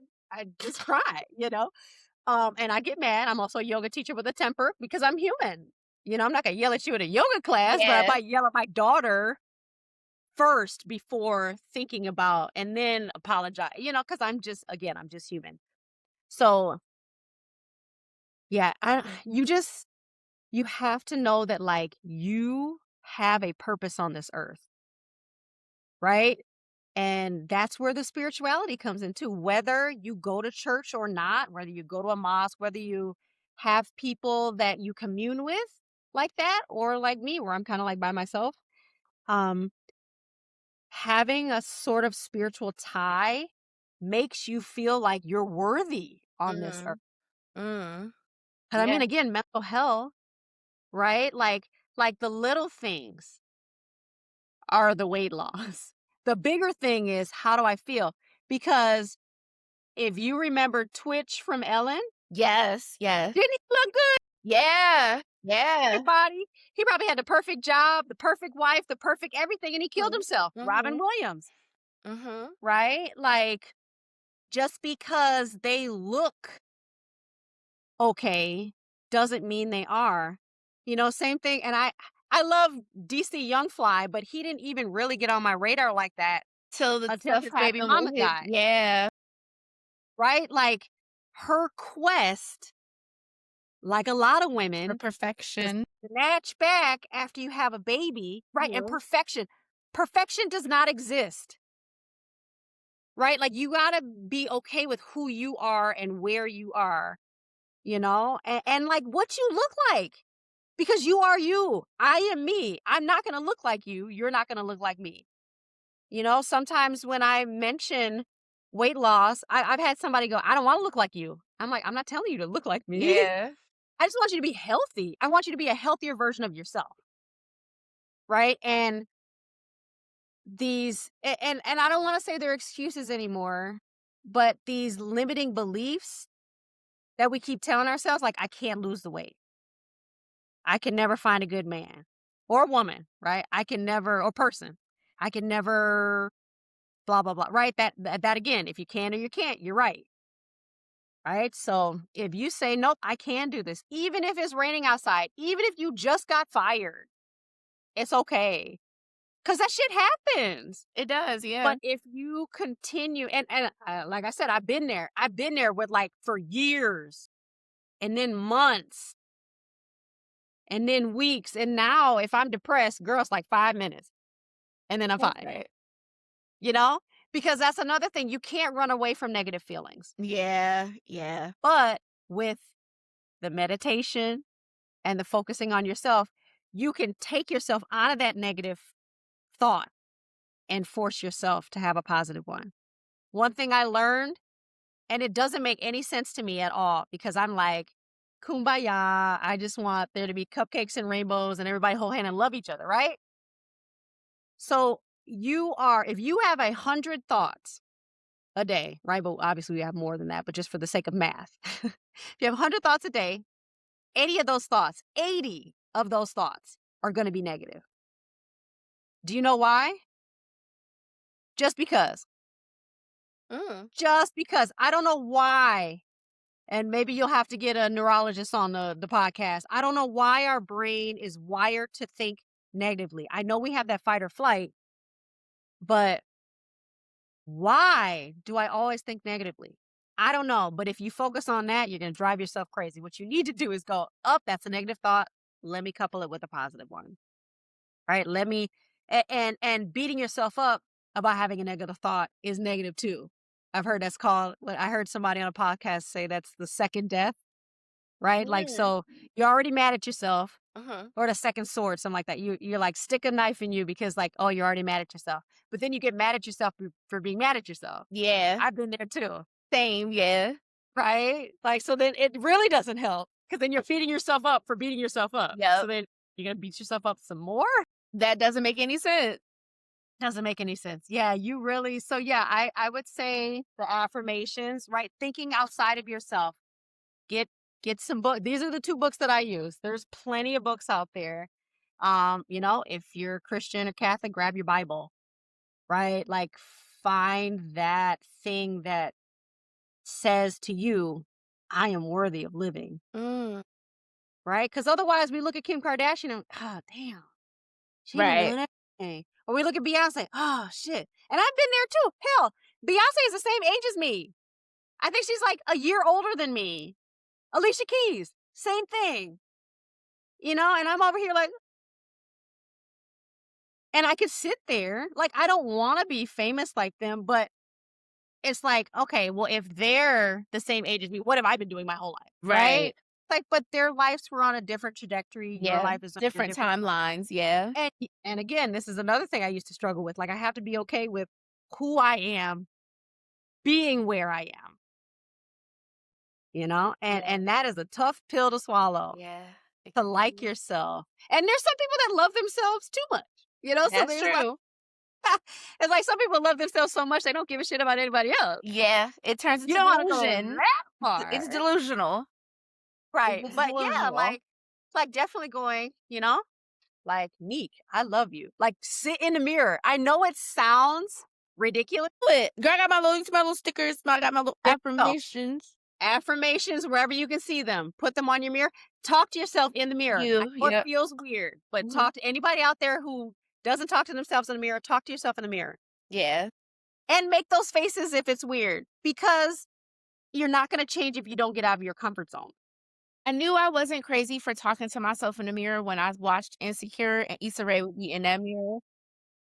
just cry, and I get mad. I'm also a yoga teacher with a temper because I'm human. I'm not gonna yell at you in a yoga class, but I Yeah. might yell at my daughter first before thinking about and then apologize, because I'm just human. So yeah, you have to know that like you have a purpose on this earth, right? And that's where the spirituality comes into. Whether you go to church or not, whether you go to a mosque, whether you have people that you commune with like that, or like me, where I'm kind of like by myself, um, having a sort of spiritual tie makes you feel like you're worthy on this earth. Mhm. Mhm. Because I Yeah. mean, again, mental health, right? Like the little things are the weight loss. The bigger thing is how do I feel? Because if you remember Twitch from Ellen, Yes. Yes. didn't he look good? Yeah. Great Yeah. body. He probably had the perfect job, the perfect wife, the perfect everything, and he killed Mhm. himself. Robin Mhm. Williams, Mhm. right? Like just because they look okay doesn't mean they are. Same thing. And I love DC Young Fly, but he didn't even really get on my radar like that Till the until stuff his baby happened mama with his died, yeah. right? Like her quest, like a lot of For women, to perfection. snatch back after you have a baby, right? And Mhm. perfection. Perfection does not exist, right? Like you got to be okay with who you are and where you are, and like what you look like because you are you. I am me. I'm not going to look like you. You're not going to look like me. Sometimes when I mention weight loss, I've had somebody go, "I don't want to look like you." I'm like, "I'm not telling you to look like me. Yeah. I just want you to be healthy. I want you to be a healthier version of yourself." Right. And and I don't want to say they're excuses anymore, but these limiting beliefs that we keep telling ourselves, like, I can't lose the weight. I can never find a good man or woman, right? I can never, or person. I can never, blah, blah, blah, right? That again, if you can or you can't, you're right. Right. So if you say, nope, I can do this, even if it's raining outside, even if you just got fired, it's okay. Cause that shit happens. It does, yeah. But if you continue and like I said, I've been there. I've been there with like for years and then months and then weeks. And now if I'm depressed, girl, it's like 5 minutes and then I'm That's fine, right. you know? Because that's another thing. You can't run away from negative feelings. Yeah. Yeah. But with the meditation and the focusing on yourself, you can take yourself out of that negative thought and force yourself to have a positive one. One thing I learned, and it doesn't make any sense to me at all because I'm like, kumbaya. I just want there to be cupcakes and rainbows and everybody hold hand and love each other, right? So if you have 100 thoughts a day, right? But obviously we have more than that, but just for the sake of math, if you have 100 thoughts a day, 80 of those thoughts are going to be negative. Do you know why? Just because. Mm. Just because. I don't know why. And maybe you'll have to get a neurologist on the podcast. I don't know why our brain is wired to think negatively. I know we have that fight or flight, but why do I always think negatively? I don't know. But if you focus on that, you're going to drive yourself crazy. What you need to do is go, up, that's a negative thought. Let me couple it with a positive one. Right? Let me and beating yourself up about having a negative thought is negative too. I've heard that's called, I heard somebody on a podcast say that's the second death. right? Like, Mm. so you're already mad at yourself, Uh-huh. or the second sword, something like that. You're like, stick a knife in you because like, oh, you're already mad at yourself. But then you get mad at yourself for being mad at yourself. Yeah. I've been there too, Same, yeah. right? Like, so then it really doesn't help because then you're feeding yourself up for beating yourself up. So Yep. then you're gonna beat yourself up some more. That doesn't make any sense. Doesn't make any sense. Yeah, you really. So yeah, I would say the affirmations, right? Thinking outside of yourself. Get get some book. These are the 2 books that I use. There's plenty of books out there. If you're Christian or Catholic, grab your Bible, right? Like, find that thing that says to you, I am worthy of living, Mm. right? Because otherwise we look at Kim Kardashian and, oh, damn, she done Right. done everything. Or we look at Beyonce, oh, shit. And I've been there too. Hell, Beyonce is the same age as me. I think she's like a year older than me. Alicia Keys, same thing. And I'm over here like, and I could sit there, like, I don't wanna be famous like them, but it's like, okay, well, if they're the same age as me, what have I been doing my whole life, right? Right. Like, but their lives were on a different trajectory, your Yeah. life is on a Different different. timelines, yeah. And again, this is another thing I used to struggle with, like, I have to be okay with who I am being where I am, Yeah. and that is a tough pill to swallow, Yeah. to like Extremely. yourself, and there's some people that love themselves too much, so That's there's like true. it's like some people love themselves so much they don't give a shit about anybody else. Yeah. It turns You into don't wanna go delusion. that It's far. delusional. Right, It's but yeah, delusional. like definitely going, like, "Nique, I love you." Like, sit in the mirror. I know it sounds ridiculous. What? Girl, I got my little stickers, I got my little There you go. affirmations. Affirmations wherever you can see them. Put them on your mirror. Talk to yourself in the mirror. I know it Yep. feels weird, but Mhm. talk to anybody out there who doesn't talk to themselves in the mirror, talk to yourself in the mirror. Yeah. And make those faces if it's weird, because you're not gonna change if you don't get out of your comfort zone. I knew I wasn't crazy for talking to myself in the mirror when I watched Insecure and Issa Rae would be in that mirror.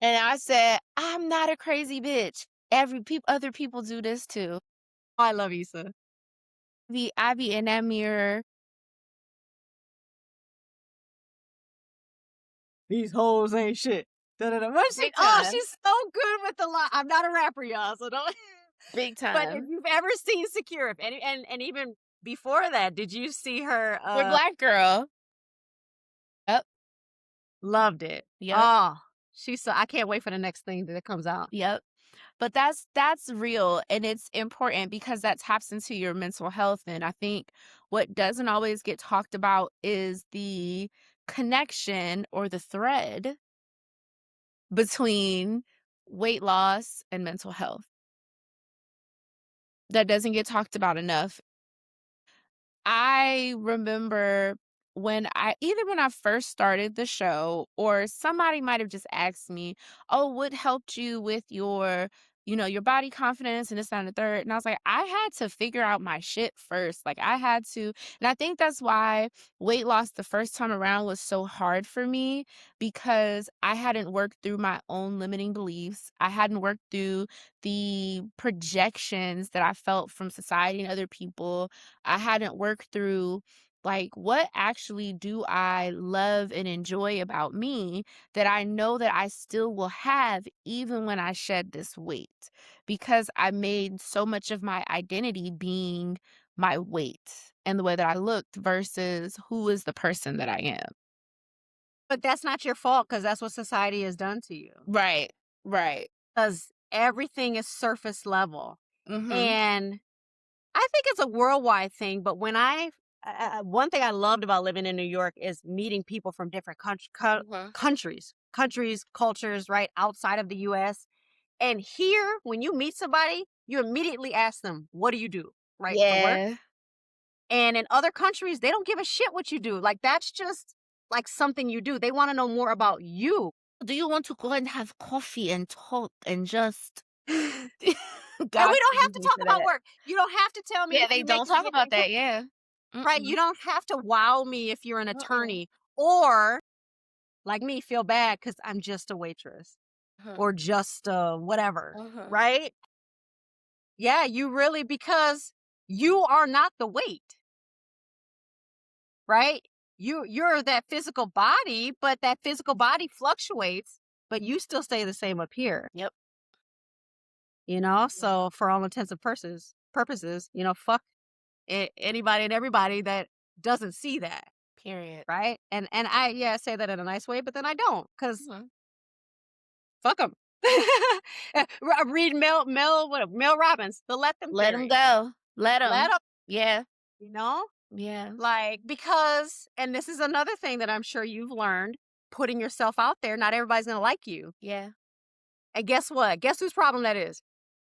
And I said, "I'm not a crazy bitch. Other people do this too." I love Issa. I be in that mirror. These hoes ain't shit. Da, da, da. Big time. She's so good with the line. I'm not a rapper, y'all, so don't. Big But if time. you've ever seen Secure, if any, and even before that, did you see her? For Black girl. Yep. Loved it. Yep. Oh, she's so. I can't wait for the next thing that comes out. Yep. But that's real and it's important because that taps into your mental health. And I think what doesn't always get talked about is the connection or the thread between weight loss and mental health. That doesn't get talked about enough. I remember when I first started the show, or somebody might have just asked me, "Oh, what helped you with your body confidence and this, that, and the third?" And I was like, I had to figure out my shit first. Like I had to, and I think that's why weight loss the first time around was so hard for me because I hadn't worked through my own limiting beliefs. I hadn't worked through the projections that I felt from society and other people. I hadn't worked through like what actually do I love and enjoy about me that I know that I still will have even when I shed this weight because I made so much of my identity being my weight and the way that I looked versus who is the person that I am. But that's not your fault because that's what society has done to you. Right. Right. Because everything is surface level, Mhm. and I think it's a worldwide thing. But one thing I loved about living in New York is meeting people from different Mhm. countries, cultures, right outside of the U.S. And here, when you meet somebody, you immediately ask them, "What do you do?" Right, for work. Yeah. And in other countries, they don't give a shit what you do. Like, that's just like something you do. They want to know more about you. Do you want to go and have coffee and talk and just And God we don't have forgive to me talk for about that. work. You don't have to tell me Yeah, if they you make don't talk about if that, yeah. right. You Mm-mm. don't have to wow me if you're an Mm-mm. attorney, or like me, feel bad because I'm just a waitress Uh-huh. or just whatever. Uh-huh. Right? Yeah, you really, because you are not the weight. right? You're that physical body, but that physical body fluctuates, but you still stay the same up here, Yep. you know? Yeah. So for all intents and purposes, fuck anybody and everybody that doesn't see that, Period. right? And I yeah, I say that in a nice way, but then I don't cuz Mhm. fuck them. Read Mel Robbins, the let them Let them theory. go. Let Let them. them, Yeah. you know? Yeah. Like, because, and this is another thing that I'm sure you've learned, putting yourself out there, not everybody's going to like you. Yeah. And guess what? Guess whose problem that is?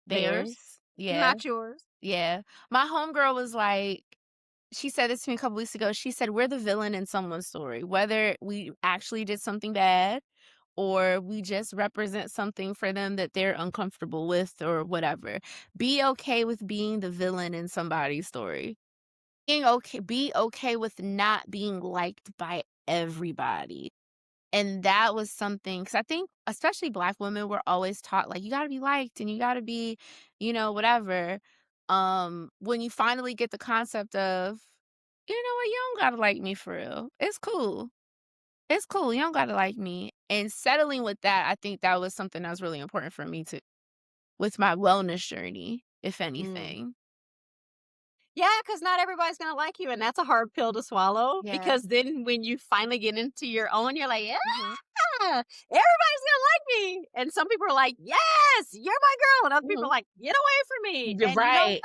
Theirs, Theirs. Yeah. not yours. Yeah. My homegirl was like, she said this to me a couple weeks ago. She said, we're the villain in someone's story, whether we actually did something bad or we just represent something for them that they're uncomfortable with or whatever. Be okay with being the villain in somebody's story. Be okay with not being liked by everybody. And that was something, because I think especially Black women were always taught, like, you gotta be liked and you gotta be, whatever. When you finally get the concept of, you know what, you don't gotta like me for real. It's cool. It's cool. You don't gotta like me. And settling with that, I think that was something that was really important for me to with my wellness journey, if Mm. anything. Yeah, because not everybody's going to like you. And that's a hard pill to swallow Yeah. because then when you finally get into your own, you're like, yeah, Mhm. everybody's going to like me. And some people are like, yes, you're my girl. And other people are Mhm. like, get away from me. You're And you know, right.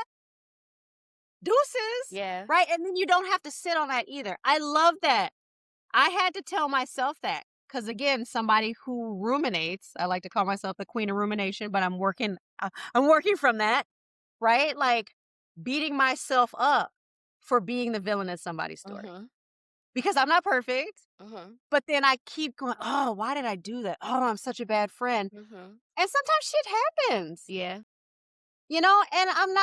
deuces, Yeah. right? And then you don't have to sit on that either. I love that. I had to tell myself that because again, somebody who ruminates, I like to call myself the queen of rumination, but I'm working from that, right? Like beating myself up for being the villain in somebody's story Mhm. because I'm not perfect. Mhm. But then I keep going, oh, why did I do that? Oh, I'm such a bad friend. Mhm. And sometimes shit happens. Yeah. And I'm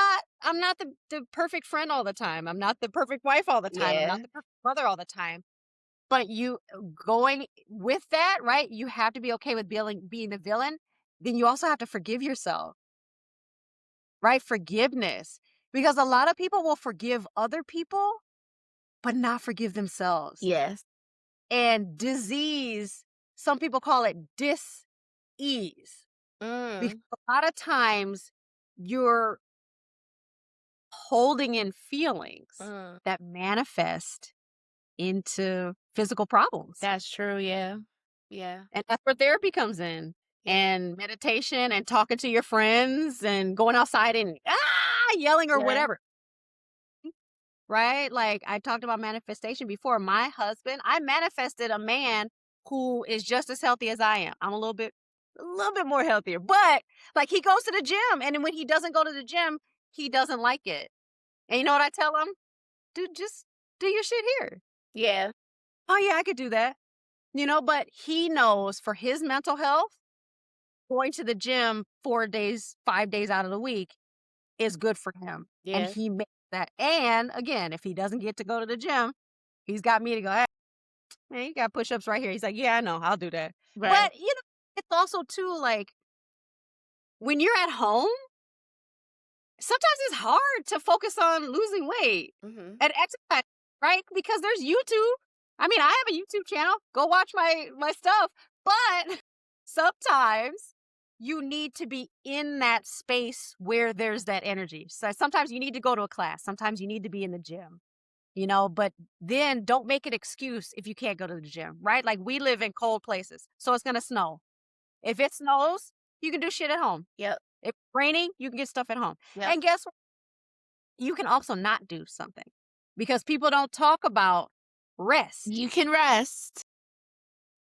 not the perfect friend all the time. I'm not the perfect wife all the time. I'm not Yeah. the perfect mother all the time. But you going with that, right? You have to be okay with being the villain. Then you also have to forgive yourself, right? Forgiveness. Because a lot of people will forgive other people, but not forgive themselves. Yes. And disease, some people call it dis-ease. Because Mm. a lot of times you're holding in feelings Mm. that manifest into physical problems. That's true, yeah. Yeah. And that's where therapy comes in, Yeah. and meditation and talking to your friends and going outside and yelling or Yeah. whatever. Right? Like I talked about manifestation before. My husband, I manifested a man who is just as healthy as I am. I'm a little bit more healthier. But like he goes to the gym and then when he doesn't go to the gym, he doesn't like it. And you know what I tell him? Dude, just do your shit here. Yeah. Oh yeah, I could do that. But he knows for his mental health, going to the gym 4 days, 5 days out of the week is good for him. And Yeah. he makes that. And again, if he doesn't get to go to the gym, he's got me to go, hey, man, you got push-ups right here. He's like, yeah, I know, I'll do that. Right. But it's also too like when you're at home, sometimes it's hard to focus on losing weight Mhm. and exercise, right? Because there's YouTube. I mean, I have a YouTube channel. Go watch my stuff. But sometimes you need to be in that space where there's that energy. So sometimes you need to go to a class. Sometimes you need to be in the gym. But then don't make an excuse if you can't go to the gym, right? Like we live in cold places, so it's going to snow. If it snows, you can do shit at home. Yep. If it's raining, you can get stuff at home. Yep. And guess what? You can also not do something because people don't talk about rest. You can rest.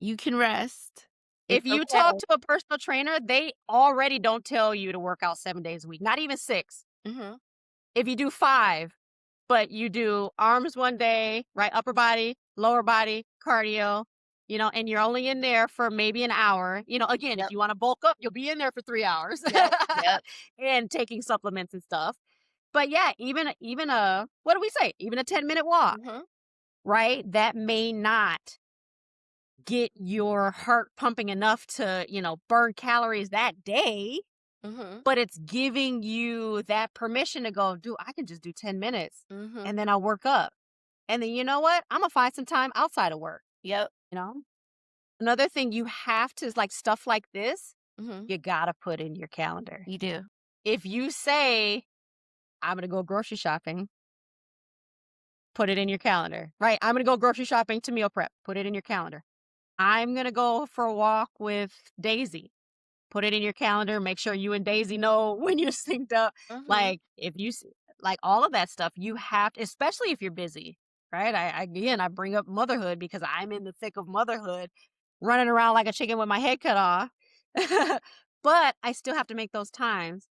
You can rest. If It's you talk okay. to a personal trainer, they already don't tell you to work out 7 days a week, not even six. Mhm. If you do five, but you do arms one day, right? Upper body, lower body, cardio, and you're only in there for maybe an hour. Again, if Yep. you want to bulk up, you'll be in there for 3 hours Yep. Yep. and taking supplements and stuff. But yeah, even a what do we say? Even a 10-minute walk, Mhm. right? That may not get your heart pumping enough to, burn calories that day, Mhm. but it's giving you that permission to go, dude, I can just do 10 minutes Mhm. and then I'll work up. And then you know what? I'm gonna find some time outside of work, Yep. you know? Another thing you have to is like stuff like this, Mhm. you gotta put in your calendar. You do. If you say, I'm gonna go grocery shopping, put it in your calendar, right? I'm gonna go grocery shopping to meal prep, put it in your calendar. I'm gonna go for a walk with Daisy, put it in your calendar. Make sure you and Daisy know when you're synced up. Mhm. Like if you like all of that stuff, you have to, especially if you're busy, right? Again, I bring up motherhood because I'm in the thick of motherhood, running around like a chicken with my head cut off. But I still have to make those times.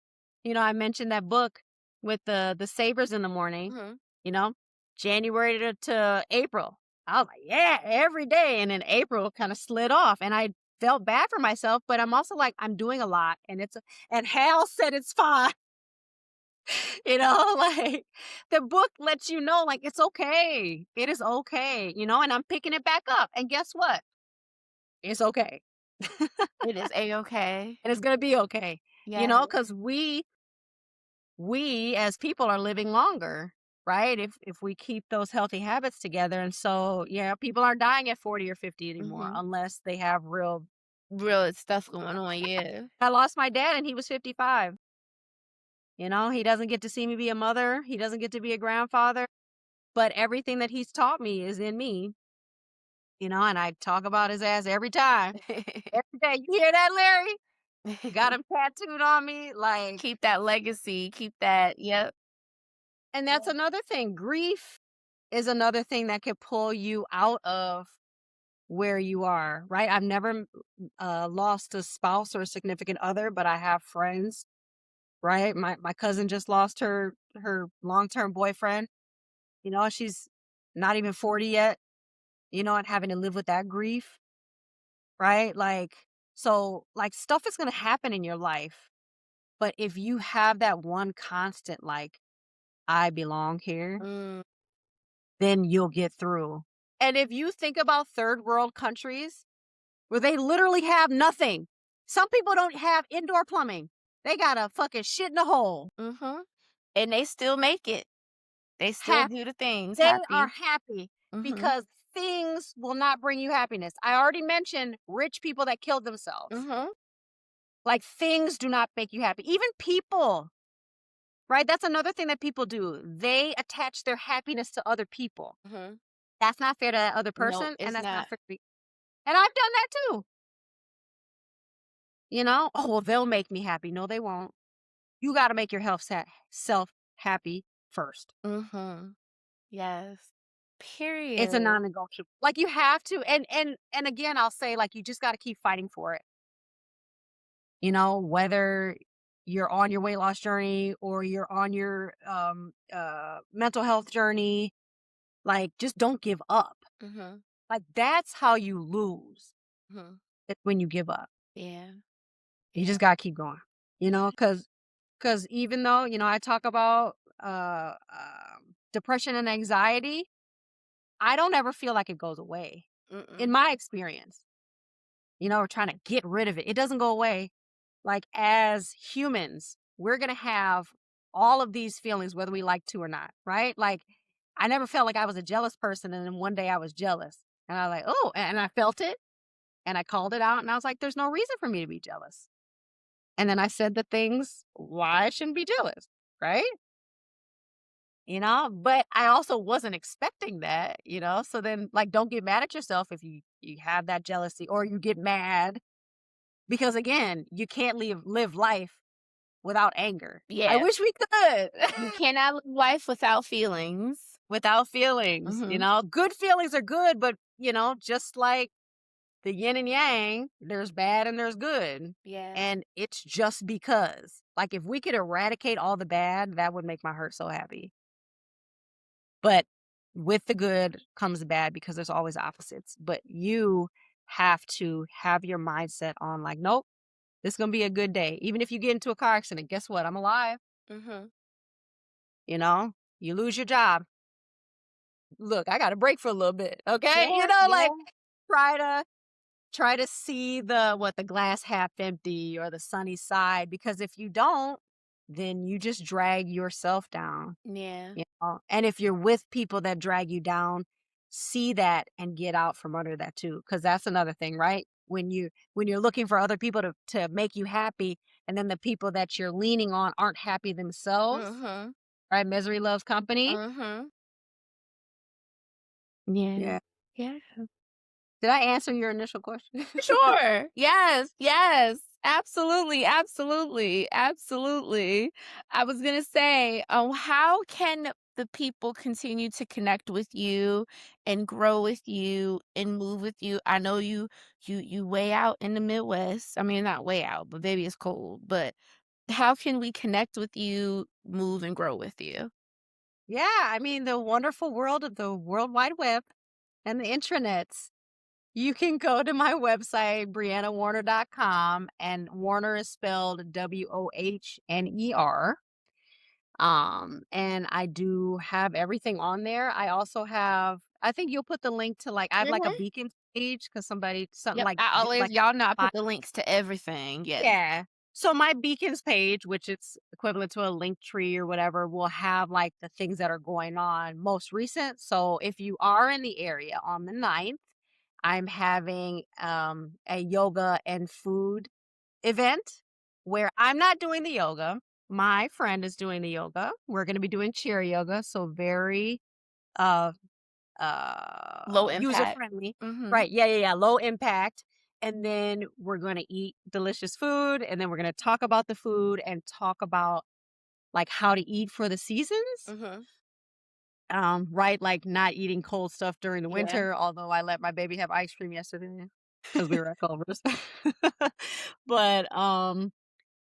I mentioned that book with the savers in the morning. Mhm. You know, January to April. I was like, yeah, every day. And then April kind of slid off, and I felt bad for myself, but I'm also like, I'm doing a lot, and and Hal said it's fine. Like the book lets you know, like, it's okay. It is okay, and I'm picking it back up. And guess what? It's okay. It is A-okay. And it's gonna be okay. Yes. Because we as people are living longer, right? If we keep those healthy habits together. And so yeah, people aren't dying at 40 or 50 anymore Mhm. unless they have real. Real stuff going on, yeah. I lost my dad and he was 55. He doesn't get to see me be a mother. He doesn't get to be a grandfather. But everything that he's taught me is in me, and I talk about his ass every time. Every day. You hear that, Larry? Got him tattooed on me. Like, Keep that legacy, keep that yep. and that's Yeah. another thing. Grief is another thing that could pull you out of where you are, right? I've never lost a spouse or a significant other, but I have friends, right? My cousin just lost her long-term boyfriend. She's not even 40 yet, and having to live with that grief, right? Like stuff is going to happen in your life. But if you have that one constant, like, I belong here, Mm, then you'll get through. And if you think about third world countries where they literally have nothing, some people don't have indoor plumbing. They got a fucking shit in a hole. mhm. And they still make it. They still Happy. do the things They are happy. happy Mhm. because things will not bring you happiness. I already mentioned rich people that killed themselves. Mhm. Like, things do not make you happy. Even people, right? That's another thing that people do. They attach their happiness to other people. Mhm. That's not fair to that other Nope, person, and it's that's not not. fair to me. And I've done that too. Oh, well, they'll make me happy. No, they won't. You got to make your self happy first. Mhm. Yes. It's a Period. non-negotiable. Like, you have to, and again, I'll say, like, you just got to keep fighting for it. Whether you're on your weight loss journey or you're on your mental health journey, like, just don't give up. Mhm. Like, that's how you lose. Mhm. It's when you give up. Yeah. You Yeah. just gotta keep going. Because even though I talk about depression and anxiety, I don't ever feel like it goes away. In Mm-mm. my experience, we're trying to get rid of it. It doesn't go away. Like, as humans, we're gonna have all of these feelings, whether we like to or not, right? Like, I never felt like I was a jealous person, and then one day I was jealous, and I was like, oh, and I felt it, and I called it out, and I was like, there's no reason for me to be jealous. And then I said the things why I shouldn't be jealous, right? But I also wasn't expecting that, so then, like, don't get mad at yourself if you have that jealousy or you get mad, because again, you can't live life without anger. I Yeah. wish we could. You cannot live life without feelings. Without feelings, Mhm. good feelings are good, but just like the yin and yang, there's bad and there's good. Yeah. And it's just because, like, if we could eradicate all the bad, that would make my heart so happy. But with the good comes the bad, because there's always opposites. But you have to have your mindset on, like, nope, this is going to be a good day. Even if you get into a car accident, guess what? I'm alive. Mhm. You lose your job. Look, I got a break for a little bit. Okay. Yeah, Like, yeah. try to see the glass half empty or the sunny side, because if you don't, then you just drag yourself down, Yeah. and if you're with people that drag you down, see that and get out from under that too, because that's another thing, right? When you're looking for other people to make you happy, and then the people that you're leaning on aren't happy themselves, Mhm. right? Misery loves company. Mhm. Yeah. Yeah. Yeah. Did I answer your initial question? Sure. Yes, yes. Absolutely, absolutely, absolutely. I was gonna say, how can the people continue to connect with you and grow with you and move with you? I know you way out in the Midwest. I mean, not way out, but baby, it's cold. But how can we connect with you, move and grow with you? Yeah, I mean, the wonderful world of the World Wide Web and the intranets. You can go to my website, briannawohner.com, and Warner is spelled Wohner. And I do have everything on there. I also have, I think you'll put the link to like, I have like a Mhm. beacon page because something Yep. like I did always like y'all know I a put the links to everything. Yes. yeah. So my beacons page, which it's equivalent to a link tree or whatever, will have like the things that are going on most recent. So if you are in the area on the 9th, I'm having a yoga and food event where I'm not doing the yoga. My friend is doing the yoga. We're going to be doing chair yoga, so very uh Low user impact. friendly. Mhm. Right. Yeah, yeah, yeah. Low impact. And then we're going to eat delicious food, and then we're going to talk about the food and talk about like how to eat for the seasons. Mhm. Right, like not eating cold stuff during the Yeah. winter, although I let my baby have ice cream yesterday because we were at Culver's. But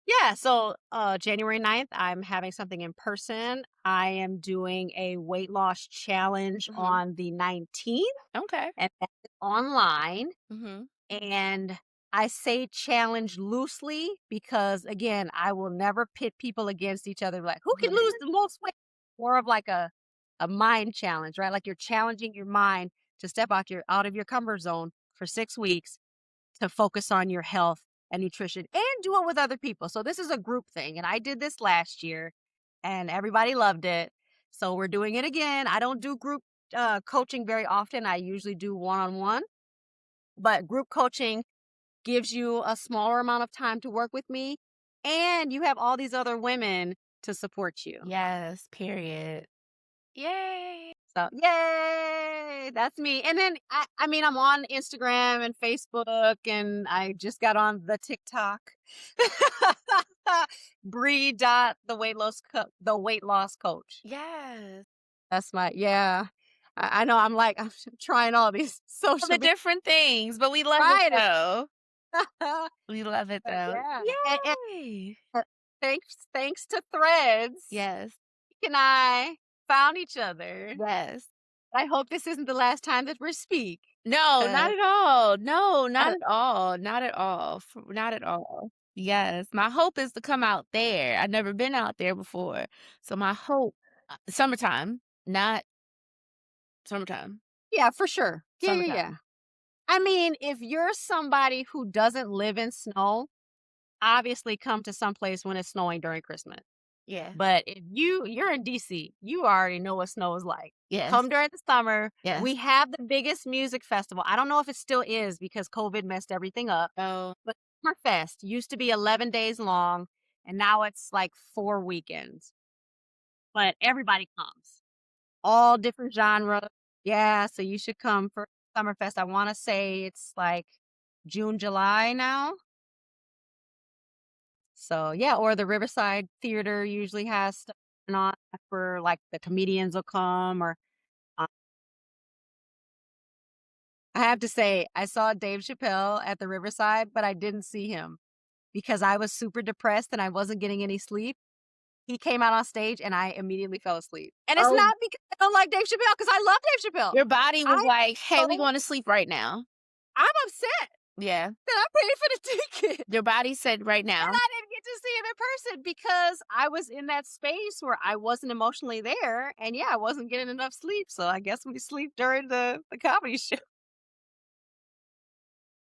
yeah, so January 9th, I'm having something in person. I am doing a weight loss challenge Mhm. on the 19th, Okay. and that's online. Mhm. And I say challenge loosely because, again, I will never pit people against each other like, who can Mhm. lose the most weight? More of like a mind challenge, right? Like you're challenging your mind to step out of your comfort zone for 6 weeks to focus on your health and nutrition and do it with other people. So this is a group thing. And I did this last year and everybody loved it. So we're doing it again. I don't do group coaching very often. I usually do one-on-one, but group coaching gives you a smaller amount of time to work with me, and you have all these other women to support you. Yes, period. Yay. So, yay! That's me. And then I mean, I'm on Instagram and Facebook, and I just got on the TikTok. The weight loss coach. Yes. That's my yeah. I know. I'm like I'm trying all these All social the media. different things, but we love it Right. though. We love it But though. yeah. Yay. Thanks to Threads, Yes. Nique and I found each other. Yes. I hope this isn't the last time that we speak. No, not 'Cause at all. No, not I at all. Not at all. Not at all. Yes. My hope is to come out there. I've never been out there before. So my hope, summertime, not summertime. yeah, for sure. Yeah, yeah, Summertime. yeah. I mean, if you're somebody who doesn't live in snow, obviously come to some place when it's snowing during Christmas. Yeah. But if you're in DC, you already know what snow is like. Yes. Come during the summer. Yes. We have the biggest music festival. I don't know if it still is because COVID messed everything up. Oh, But Summerfest used to be 11 days long, and now it's like 4 weekends. But everybody comes, all different genres. Yeah, so you should come for Summerfest. I wanna say it's like June, July now. So, yeah, or the Riverside Theater usually has stuff going on for, like, the comedians will come or, uh I have to say, I saw Dave Chappelle at the Riverside, but I didn't see him because I was super depressed and I wasn't getting any sleep. He came out on stage and I immediately fell asleep. And it's oh, not because I don't like Dave Chappelle, because I love Dave Chappelle. your body was I like, "Hey, we so going to sleep right now." I'm upset Yeah. that I paid for the ticket Your body said right and now. I didn't get to see him in person because I was in that space where I wasn't emotionally there, and yeah, I wasn't getting enough sleep, so I guess we sleep during the comedy show.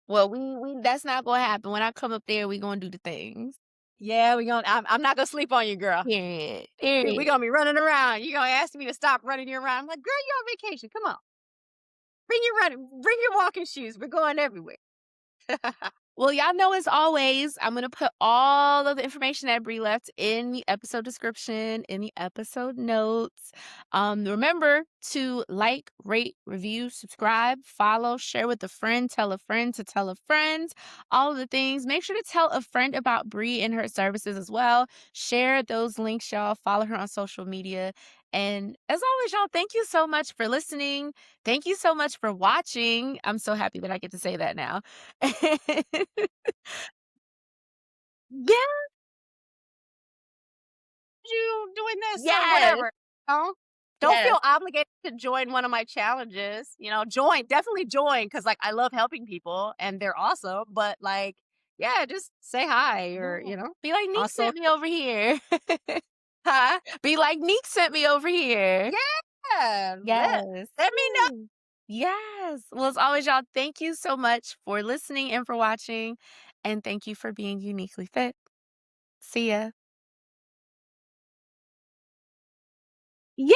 Well, we that's not gonna happen. When I come up there, we gonna do the things. Yeah, I'm not gonna sleep on you, girl. Period. We Period. gonna be running around. You gonna ask me to stop running you around. I'm like, girl, you're on vacation. Come on. Bring your walking shoes. We're going everywhere. Well, y'all know as always, I'm going to put all of the information that Bree left in the episode description, in the episode notes. Remember to like, rate, review, subscribe, follow, share with a friend, tell a friend to tell a friend, all of the things. Make sure to tell a friend about Bree and her services as well. Share those links, y'all. Follow her on social media. And as always, y'all, thank you so much for listening. Thank you so much for watching. I'm so happy that I get to say that now. Yeah, You doing this or yes, whatever. Oh, don't yes. feel obligated to join one of my challenges. Definitely join because like I love helping people and they're awesome. But like, yeah, just say hi or Yeah. Be like, "Nique also, sent me over here." huh? Be like, "Nique sent me over here." Yeah, Yes. let me know. Ooh. Yes. Well, as always, y'all, thank you so much for listening and for watching, and thank you for being uniquely fit. See ya. Yeah.